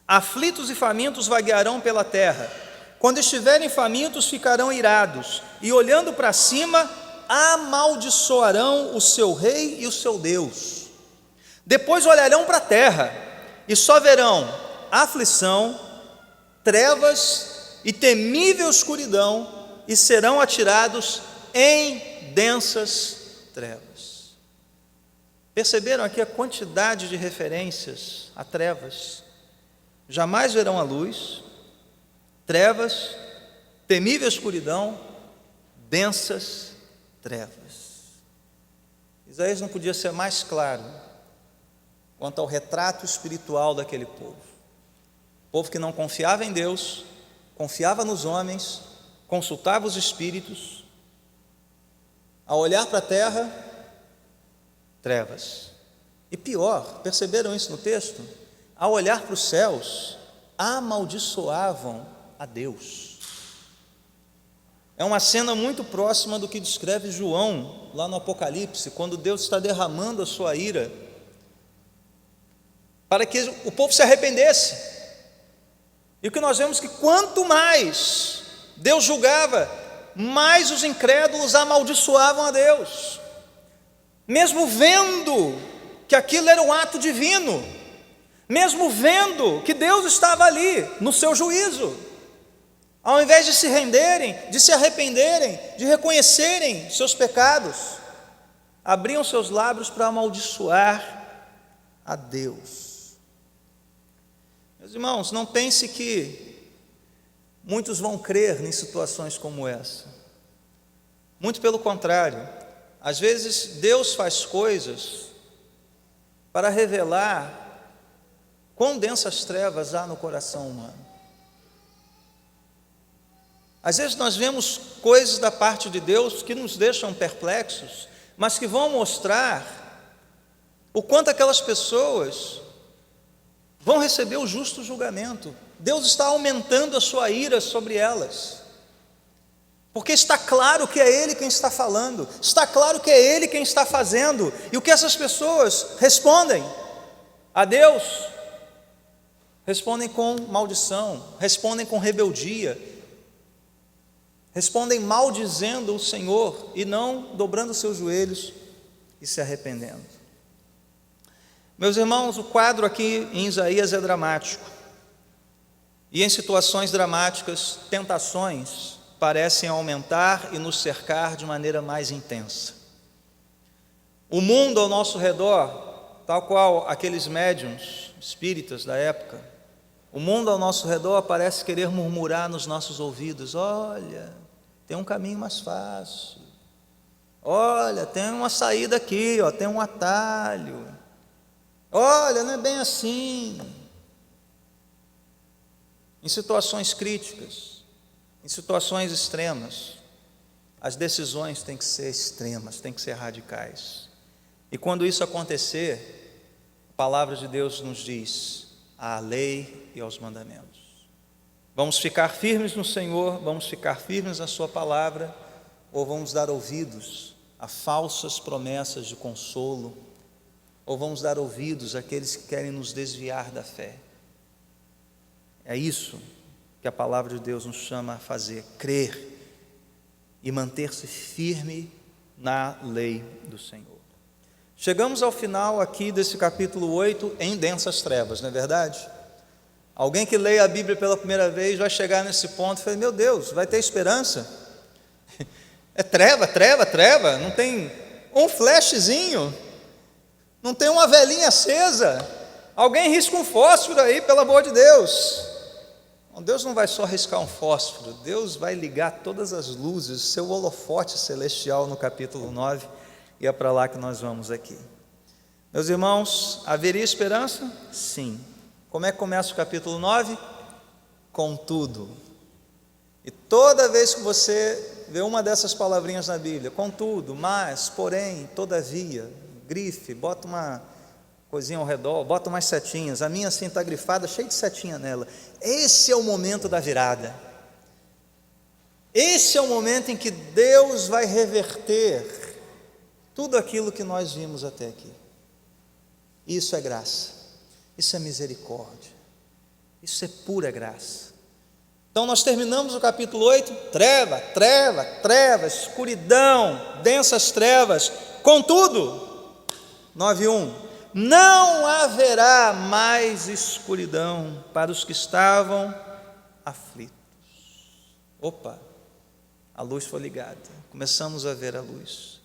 S1: Aflitos e famintos vaguearão pela terra, quando estiverem famintos ficarão irados, e olhando para cima, amaldiçoarão o seu rei e o seu Deus. Depois olharão para a terra, e só verão aflição, trevas e temível escuridão, e serão atirados em densas trevas. Perceberam aqui a quantidade de referências a trevas? Jamais verão a luz, trevas, temível escuridão, densas trevas. Isaías não podia ser mais claro quanto ao retrato espiritual daquele povo. Povo que não confiava em Deus, confiava nos homens, consultava os espíritos. Ao olhar para a terra, trevas. E pior, perceberam isso no texto? Ao olhar para os céus, amaldiçoavam a Deus. É uma cena muito próxima do que descreve João lá no Apocalipse, quando Deus está derramando a sua ira para que o povo se arrependesse. E o que nós vemos que quanto mais Deus julgava, mais os incrédulos amaldiçoavam a Deus, mesmo vendo que aquilo era um ato divino, mesmo vendo que Deus estava ali no seu juízo. Ao invés de se renderem, de se arrependerem, de reconhecerem seus pecados, abriam seus lábios para amaldiçoar a Deus. Meus irmãos, não pense que muitos vão crer em situações como essa. Muito pelo contrário, às vezes Deus faz coisas para revelar quão densas trevas há no coração humano. Às vezes nós vemos coisas da parte de Deus que nos deixam perplexos, mas que vão mostrar o quanto aquelas pessoas vão receber o justo julgamento. Deus está aumentando a sua ira sobre elas, porque está claro que é Ele quem está falando, está claro que é Ele quem está fazendo. E o que essas pessoas respondem a Deus? Respondem com maldição, respondem com rebeldia, respondem maldizendo o Senhor e não dobrando seus joelhos e se arrependendo. Meus irmãos, o quadro aqui em Isaías é dramático. E em situações dramáticas, tentações parecem aumentar e nos cercar de maneira mais intensa. O mundo ao nosso redor, tal qual aqueles médiuns espíritas da época, o mundo ao nosso redor parece querer murmurar nos nossos ouvidos: olha, tem um caminho mais fácil, olha, tem uma saída aqui, ó, tem um atalho, olha, não é bem assim. Em situações críticas, em situações extremas, as decisões têm que ser extremas, têm que ser radicais. E quando isso acontecer, a palavra de Deus nos diz: à lei e aos mandamentos. Vamos ficar firmes no Senhor, vamos ficar firmes na sua palavra, ou vamos dar ouvidos a falsas promessas de consolo, ou vamos dar ouvidos àqueles que querem nos desviar da fé. É isso que a palavra de Deus nos chama a fazer: crer e manter-se firme na lei do Senhor. Chegamos ao final aqui desse capítulo 8 em densas trevas, não é verdade? Alguém que leia a Bíblia pela primeira vez vai chegar nesse ponto e falar: meu Deus, vai ter esperança? É treva, treva, treva, não tem um flashzinho, não tem uma velinha acesa, alguém risca um fósforo aí, pelo amor de Deus. Deus não vai só riscar um fósforo, Deus vai ligar todas as luzes, seu holofote celestial no capítulo 9, e é para lá que nós vamos aqui. Meus irmãos, haveria esperança? Sim. Como é que começa o capítulo 9? Contudo. E toda vez que você vê uma dessas palavrinhas na Bíblia, contudo, mas, porém, todavia, grife, bota uma coisinha ao redor, bota umas setinhas, a minha assim está grifada, cheia de setinha nela. Esse é o momento da virada. Esse é o momento em que Deus vai reverter tudo aquilo que nós vimos até aqui. Isso é graça, isso é misericórdia, isso é pura graça. Então nós terminamos o capítulo 8, treva, escuridão, densas trevas, contudo, 9:1, não haverá mais escuridão para os que estavam aflitos. Opa, a luz foi ligada, começamos a ver a luz.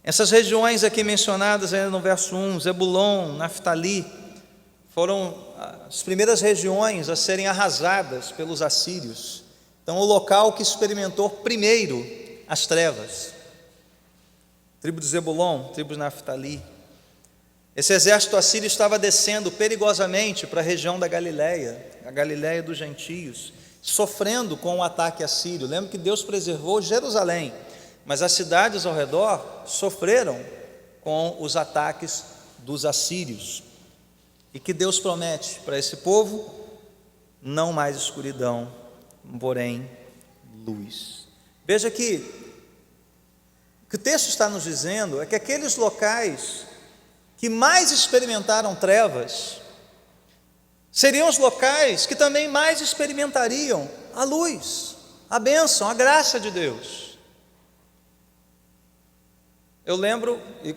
S1: Essas regiões aqui mencionadas ainda no verso 1, Zebulon, Naftali, foram as primeiras regiões a serem arrasadas pelos assírios. Então, o local que experimentou primeiro as trevas. Tribo de Zebulon, tribo de Naftali. Esse exército assírio estava descendo perigosamente para a região da Galileia, a Galileia dos gentios, sofrendo com o ataque assírio. Lembra que Deus preservou Jerusalém, mas as cidades ao redor sofreram com os ataques dos assírios. E que Deus promete para esse povo? Não mais escuridão, porém luz. Veja que o que o texto está nos dizendo é que aqueles locais que mais experimentaram trevas seriam os locais que também mais experimentariam a luz, a bênção, a graça de Deus. Eu lembro, e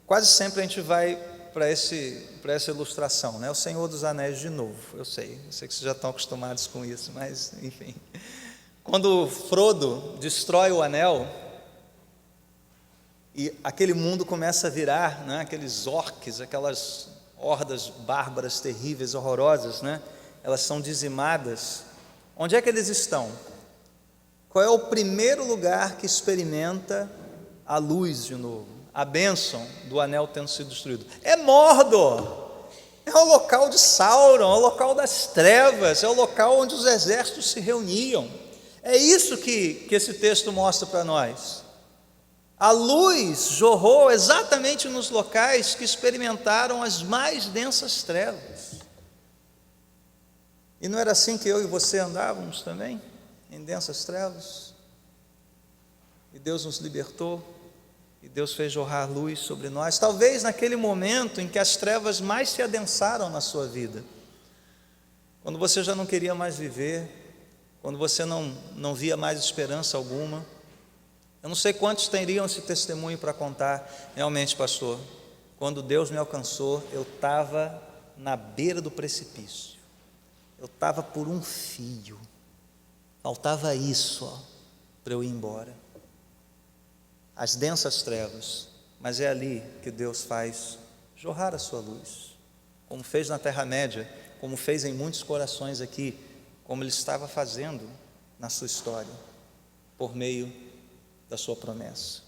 S1: quase sempre a gente vai para essa ilustração, né? O Senhor dos Anéis de novo, eu sei que vocês já estão acostumados com isso, mas enfim. Quando Frodo destrói o anel, e aquele mundo começa a virar, né? Aqueles orques, aquelas hordas bárbaras, terríveis, horrorosas, né? Elas são dizimadas. Onde é que eles estão? Qual é o primeiro lugar que experimenta a luz de novo, a bênção do anel tendo sido destruído? É Mordor, é o local de Sauron, é o local das trevas, é o local onde os exércitos se reuniam. É isso que esse texto mostra para nós. A luz jorrou exatamente nos locais que experimentaram as mais densas trevas. E não era assim que eu e você andávamos também, em densas trevas? E Deus nos libertou, e Deus fez jorrar luz sobre nós, talvez naquele momento em que as trevas mais se adensaram na sua vida, quando você já não queria mais viver, quando você não via mais esperança alguma. Eu não sei quantos teriam esse testemunho para contar. Realmente, pastor, quando Deus me alcançou, eu estava na beira do precipício, eu estava por um fio, faltava isso para eu ir embora. As densas trevas, mas é ali que Deus faz jorrar a sua luz, como fez na Terra-média, como fez em muitos corações aqui, como Ele estava fazendo na sua história, por meio da sua promessa.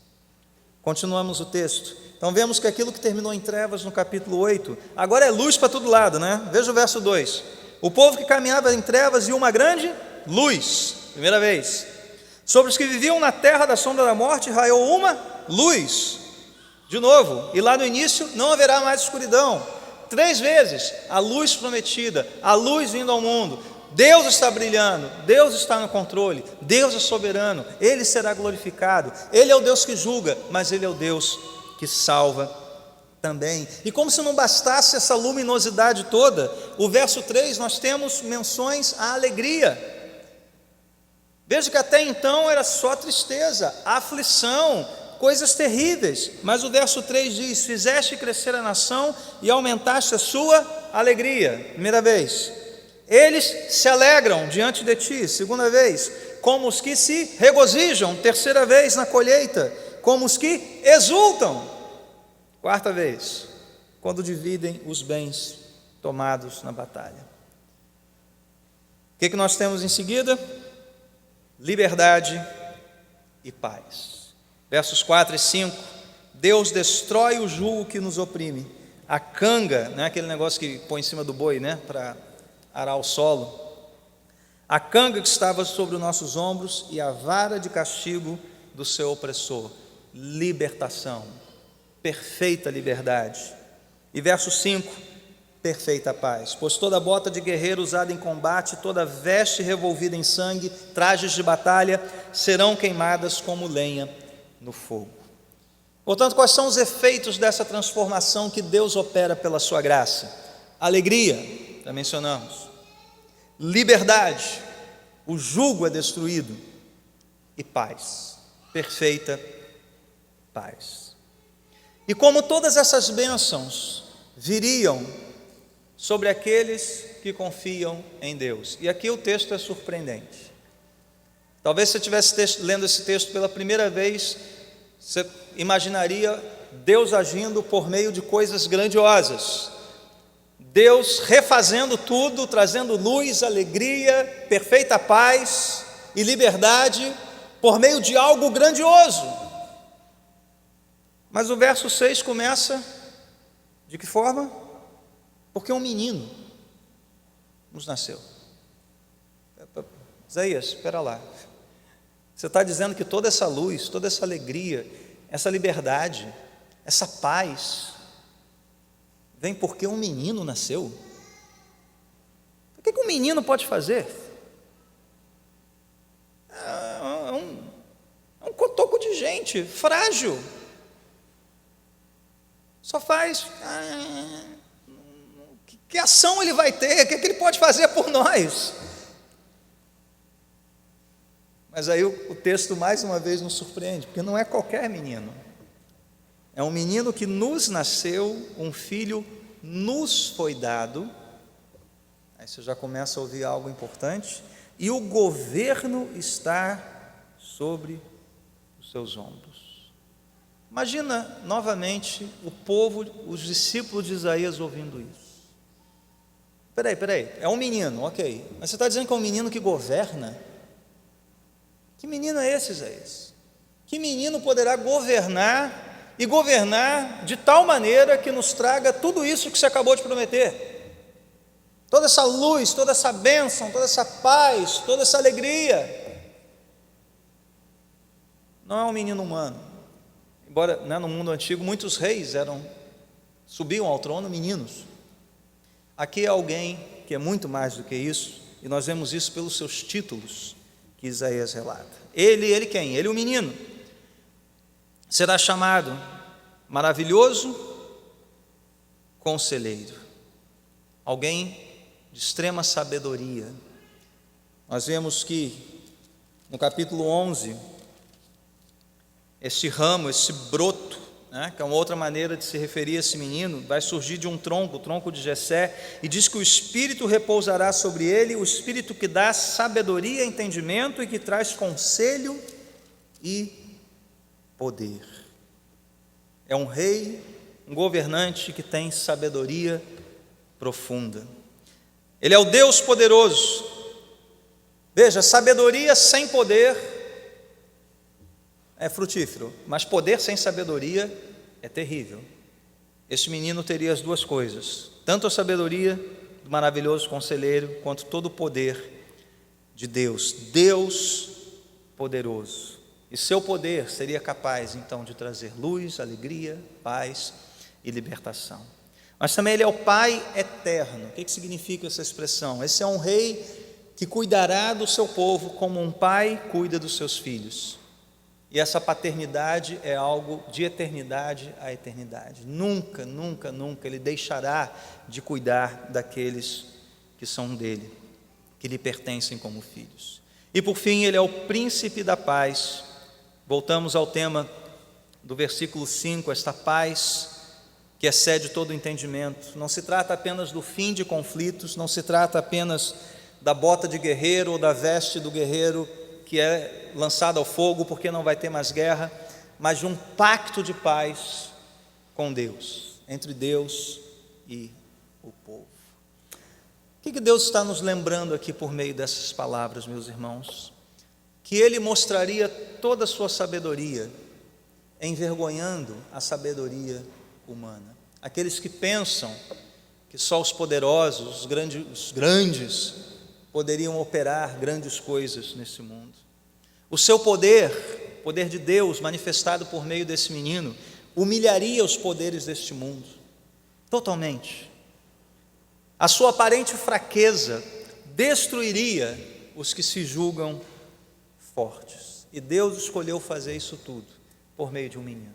S1: Continuamos o texto. Então vemos que aquilo que terminou em trevas no capítulo 8, agora é luz para todo lado, né? Veja o verso 2. O povo que caminhava em trevas viu uma grande luz, primeira vez. Sobre os que viviam na terra da sombra da morte raiou uma luz, de novo, e lá no início não haverá mais escuridão. 3 vezes a luz prometida, a luz vindo ao mundo. Deus está brilhando, Deus está no controle, Deus é soberano, Ele será glorificado. Ele é o Deus que julga, mas Ele é o Deus que salva também. E como se não bastasse essa luminosidade toda, o verso 3 nós temos menções à alegria. Veja que até então era só tristeza, aflição, coisas terríveis, mas o verso 3 diz: fizeste crescer a nação e aumentaste a sua alegria. Primeira vez. Eles se alegram diante de ti. Segunda vez. Como os que se regozijam. Terceira vez na colheita. Como os que exultam. Quarta vez, quando dividem os bens tomados na batalha. O que nós temos em seguida? Liberdade e paz. Versos 4 e 5. Deus destrói o jugo que nos oprime. A canga, né, aquele negócio que põe em cima do boi, né, para arar o solo. A canga que estava sobre os nossos ombros e a vara de castigo do seu opressor. Libertação, perfeita liberdade. E verso 5, perfeita paz. Pois toda bota de guerreiro usada em combate, toda veste revolvida em sangue, trajes de batalha, serão queimadas como lenha no fogo. Portanto, quais são os efeitos dessa transformação que Deus opera pela sua graça? Alegria, já mencionamos. Liberdade, o jugo é destruído. E paz, perfeita paz. E como todas essas bênçãos viriam sobre aqueles que confiam em Deus. E aqui o texto é surpreendente. Talvez se você estivesse lendo esse texto pela primeira vez, você imaginaria Deus agindo por meio de coisas grandiosas. Deus refazendo tudo, trazendo luz, alegria, perfeita paz e liberdade por meio de algo grandioso. Mas o verso 6 começa de que forma? Porque um menino nos nasceu. Isaías, espera lá. Você está dizendo que toda essa luz, toda essa alegria, essa liberdade, essa paz, vem porque um menino nasceu? O que um menino pode fazer? É um cotoco de gente, frágil. Só faz... que ação ele vai ter? O que ele pode fazer por nós? Mas aí o texto mais uma vez nos surpreende, porque não é qualquer menino. É um menino que nos nasceu, um filho nos foi dado. Aí você já começa a ouvir algo importante. E o governo está sobre os seus ombros. Imagina novamente o povo, os discípulos de Isaías ouvindo isso. Peraí, é um menino, ok. Mas você está dizendo que é um menino que governa? Que menino é esse, Isaías? Que menino poderá governar e governar de tal maneira que nos traga tudo isso que você acabou de prometer? Toda essa luz, toda essa bênção, toda essa paz, toda essa alegria. Não é um menino humano. Embora, né, no mundo antigo muitos reis subiam ao trono meninos. Aqui é alguém que é muito mais do que isso, e nós vemos isso pelos seus títulos que Isaías relata. Ele quem? Ele o menino. Será chamado maravilhoso conselheiro. Alguém de extrema sabedoria. Nós vemos que no capítulo 11, esse ramo, esse broto, né, que é uma outra maneira de se referir a esse menino, vai surgir de um tronco, o tronco de Jessé, e diz que o Espírito repousará sobre ele, o Espírito que dá sabedoria e entendimento e que traz conselho e poder. É um rei, um governante que tem sabedoria profunda. Ele é o Deus poderoso. Veja, sabedoria sem poder é frutífero, mas poder sem sabedoria é terrível. Este menino teria as duas coisas, tanto a sabedoria do maravilhoso conselheiro, quanto todo o poder de Deus. Deus poderoso. E seu poder seria capaz, então, de trazer luz, alegria, paz e libertação. Mas também Ele é o Pai eterno. O que significa essa expressão? Esse é um rei que cuidará do seu povo como um pai cuida dos seus filhos. E essa paternidade é algo de eternidade a eternidade. Nunca, nunca, nunca Ele deixará de cuidar daqueles que são dele, que lhe pertencem como filhos. E por fim, Ele é o príncipe da paz. Voltamos ao tema do versículo 5, esta paz que excede todo o entendimento. Não se trata apenas do fim de conflitos, não se trata apenas da bota de guerreiro ou da veste do guerreiro que é lançada ao fogo porque não vai ter mais guerra, mas de um pacto de paz com Deus, entre Deus e o povo. O O que Deus está nos lembrando aqui por meio dessas palavras, meus irmãos? Que Ele mostraria toda a sua sabedoria, envergonhando a sabedoria humana. Aqueles que pensam que só os poderosos, os grandes, poderiam operar grandes coisas nesse mundo. O seu poder, o poder de Deus manifestado por meio desse menino, humilharia os poderes deste mundo, totalmente. A sua aparente fraqueza destruiria os que se julgam fortes. E Deus escolheu fazer isso tudo por meio de um menino,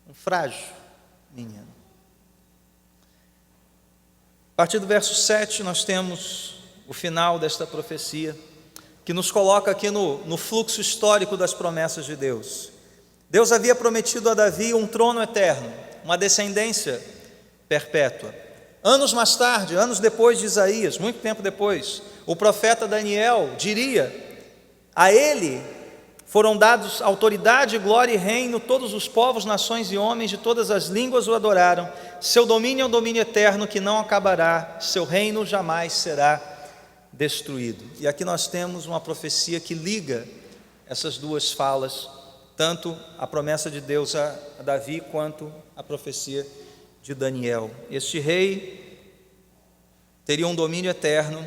S1: um frágil menino. A partir do verso 7 nós temos o final desta profecia, que nos coloca aqui no fluxo histórico das promessas de Deus. Deus havia prometido a Davi um trono eterno, uma descendência perpétua. Anos mais tarde, anos depois de Isaías, muito tempo depois, o profeta Daniel diria: a ele foram dados autoridade, glória e reino, todos os povos, nações e homens de todas as línguas o adoraram. Seu domínio é um domínio eterno que não acabará, seu reino jamais será destruído. E aqui nós temos uma profecia que liga essas duas falas, tanto a promessa de Deus a Davi, quanto a profecia de Daniel. Este rei teria um domínio eterno,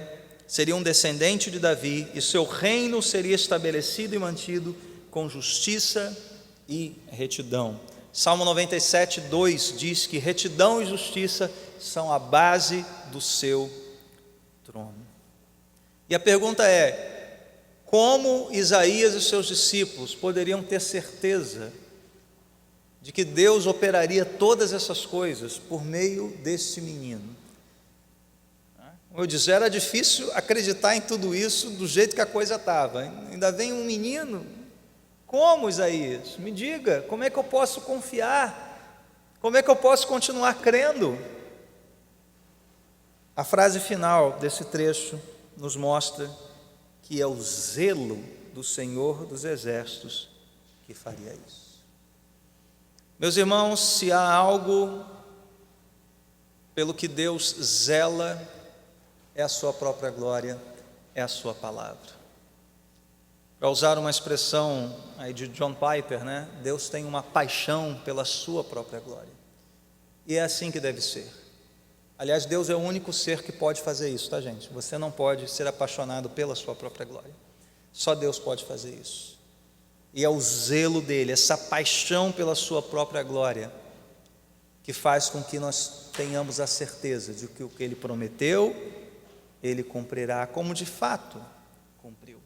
S1: seria um descendente de Davi, e seu reino seria estabelecido e mantido com justiça e retidão. Salmo 97, 2 diz que retidão e justiça são a base do seu trono. E a pergunta é: como Isaías e seus discípulos poderiam ter certeza de que Deus operaria todas essas coisas por meio desse menino? Como eu disse, era difícil acreditar em tudo isso do jeito que a coisa estava. Ainda vem um menino? Como, Isaías? Me diga, como é que eu posso confiar? Como é que eu posso continuar crendo? A frase final desse trecho nos mostra que é o zelo do Senhor dos Exércitos que faria isso. Meus irmãos, se há algo pelo que Deus zela, é a sua própria glória, é a sua palavra. Para usar uma expressão aí de John Piper, né? Deus tem uma paixão pela sua própria glória. E é assim que deve ser. Aliás, Deus é o único ser que pode fazer isso, tá, gente? Você não pode ser apaixonado pela sua própria glória. Só Deus pode fazer isso. E é o zelo dele, essa paixão pela sua própria glória, que faz com que nós tenhamos a certeza de que o que ele prometeu, ele cumprirá, como de fato cumpriu.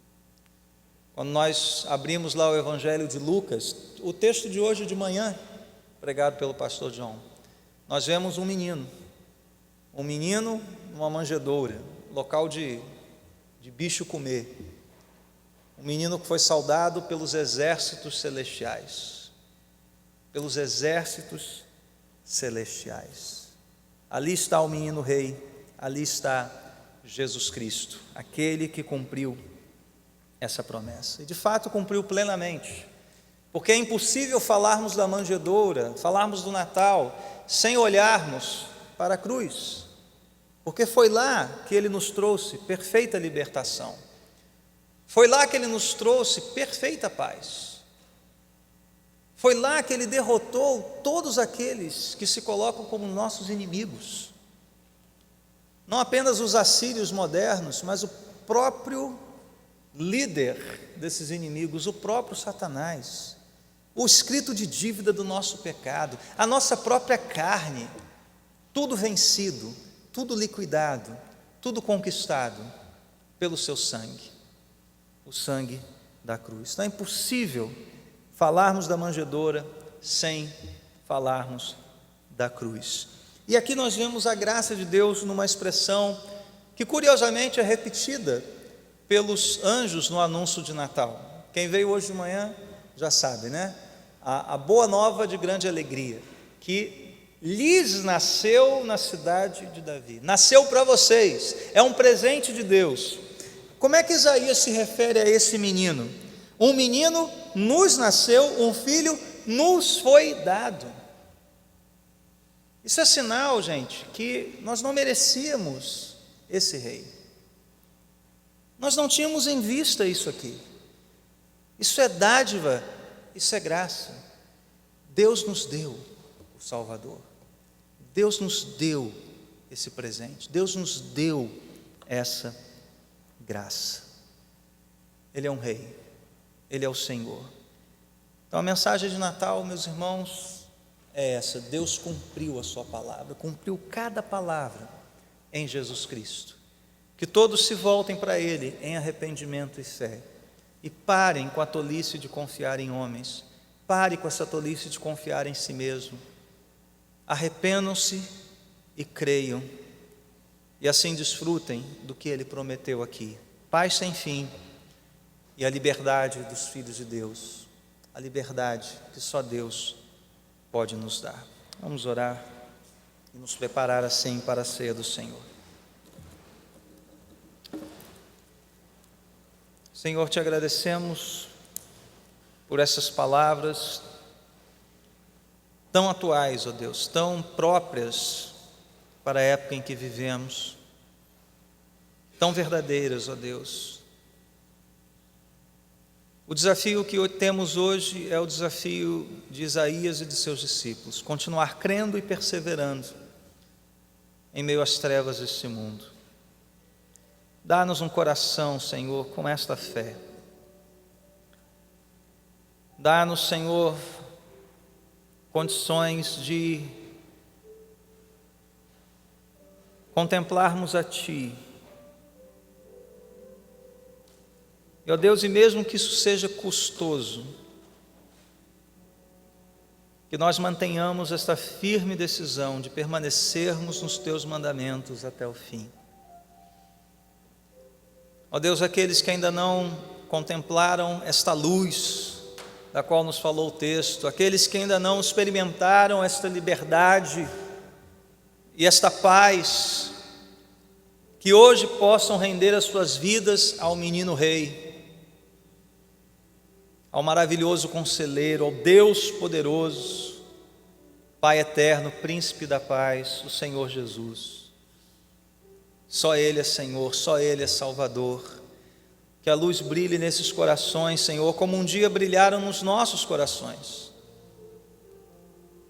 S1: Quando nós abrimos lá o Evangelho de Lucas, o texto de hoje de manhã, pregado pelo pastor John, nós vemos um menino numa manjedoura, local de bicho comer. Um menino que foi saudado pelos exércitos celestiais. Pelos exércitos celestiais. Ali está o menino rei, ali está Jesus Cristo, aquele que cumpriu essa promessa. E de fato cumpriu plenamente. Porque é impossível falarmos da manjedoura, falarmos do Natal, sem olharmos para a cruz. Porque foi lá que Ele nos trouxe perfeita libertação. Foi lá que Ele nos trouxe perfeita paz. Foi lá que Ele derrotou todos aqueles que se colocam como nossos inimigos. Não apenas os assírios modernos, mas o próprio líder desses inimigos, o próprio Satanás. O escrito de dívida do nosso pecado, a nossa própria carne, tudo vencido, tudo liquidado, tudo conquistado pelo seu sangue, o sangue da cruz. Então é impossível falarmos da manjedoura sem falarmos da cruz. E aqui nós vemos a graça de Deus numa expressão que curiosamente é repetida pelos anjos no anúncio de Natal. Quem veio hoje de manhã já sabe, né? A boa nova de grande alegria, que lhes nasceu na cidade de Davi. Nasceu para vocês, é um presente de Deus. Como é que Isaías se refere a esse menino? Um menino nos nasceu, um filho nos foi dado. Isso é sinal, gente, que nós não merecíamos esse rei. Nós não tínhamos em vista isso aqui. Isso é dádiva, isso é graça. Deus nos deu o Salvador. Deus nos deu esse presente. Deus nos deu essa graça. Ele é um rei. Ele é o Senhor. Então a mensagem de Natal, meus irmãos, é essa: Deus cumpriu a sua palavra, cumpriu cada palavra em Jesus Cristo. Que todos se voltem para Ele em arrependimento e fé, e parem com a tolice de confiar em homens, pare com essa tolice de confiar em si mesmo. Arrependam-se e creiam, e assim desfrutem do que Ele prometeu aqui: paz sem fim e a liberdade dos filhos de Deus, a liberdade que só Deus pode nos dar. Vamos orar e nos preparar assim para a ceia do Senhor. Senhor, te agradecemos por essas palavras tão atuais, ó Deus, tão próprias para a época em que vivemos, tão verdadeiras, ó Deus. O desafio que temos hoje é o desafio de Isaías e de seus discípulos: continuar crendo e perseverando em meio às trevas deste mundo. Dá-nos um coração, Senhor, com esta fé. Dá-nos, Senhor, condições de contemplarmos a Ti. E, ó Deus, e mesmo que isso seja custoso, que nós mantenhamos esta firme decisão de permanecermos nos Teus mandamentos até o fim. Ó Deus, aqueles que ainda não contemplaram esta luz da qual nos falou o texto, aqueles que ainda não experimentaram esta liberdade e esta paz, que hoje possam render as suas vidas ao menino rei, ao maravilhoso conselheiro, ao Deus poderoso, Pai eterno, príncipe da paz, o Senhor Jesus. Só Ele é Senhor, só Ele é Salvador. Que a luz brilhe nesses corações, Senhor, como um dia brilharam nos nossos corações.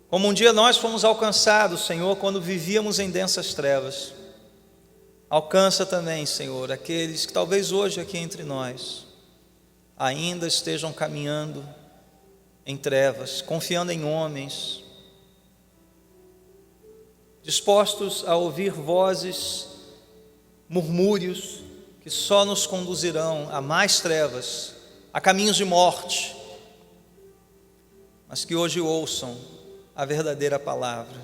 S1: Como um dia nós fomos alcançados, Senhor, quando vivíamos em densas trevas. Alcança também, Senhor, aqueles que talvez hoje aqui entre nós ainda estejam caminhando em trevas, confiando em homens, dispostos a ouvir vozes, murmúrios que só nos conduzirão a mais trevas, a caminhos de morte, mas que hoje ouçam a verdadeira palavra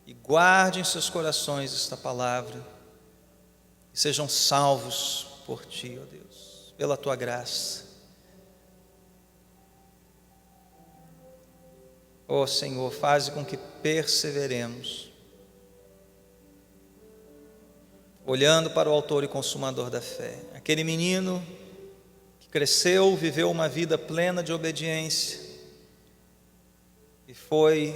S1: e guardem em seus corações esta palavra e sejam salvos por Ti, ó Deus, pela Tua graça. Ó Senhor, faze com que perseveremos, olhando para o autor e consumador da fé, aquele menino que cresceu, viveu uma vida plena de obediência e foi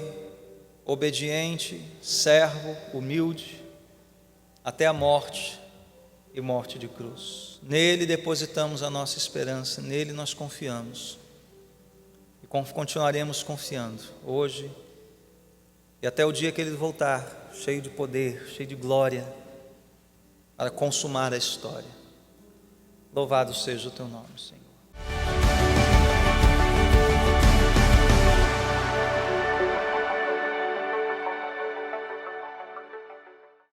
S1: obediente, servo, humilde, até a morte e morte de cruz. Nele depositamos a nossa esperança, nele nós confiamos e continuaremos confiando hoje e até o dia que Ele voltar, cheio de poder, cheio de glória, para consumar a história. Louvado seja o Teu nome, Senhor.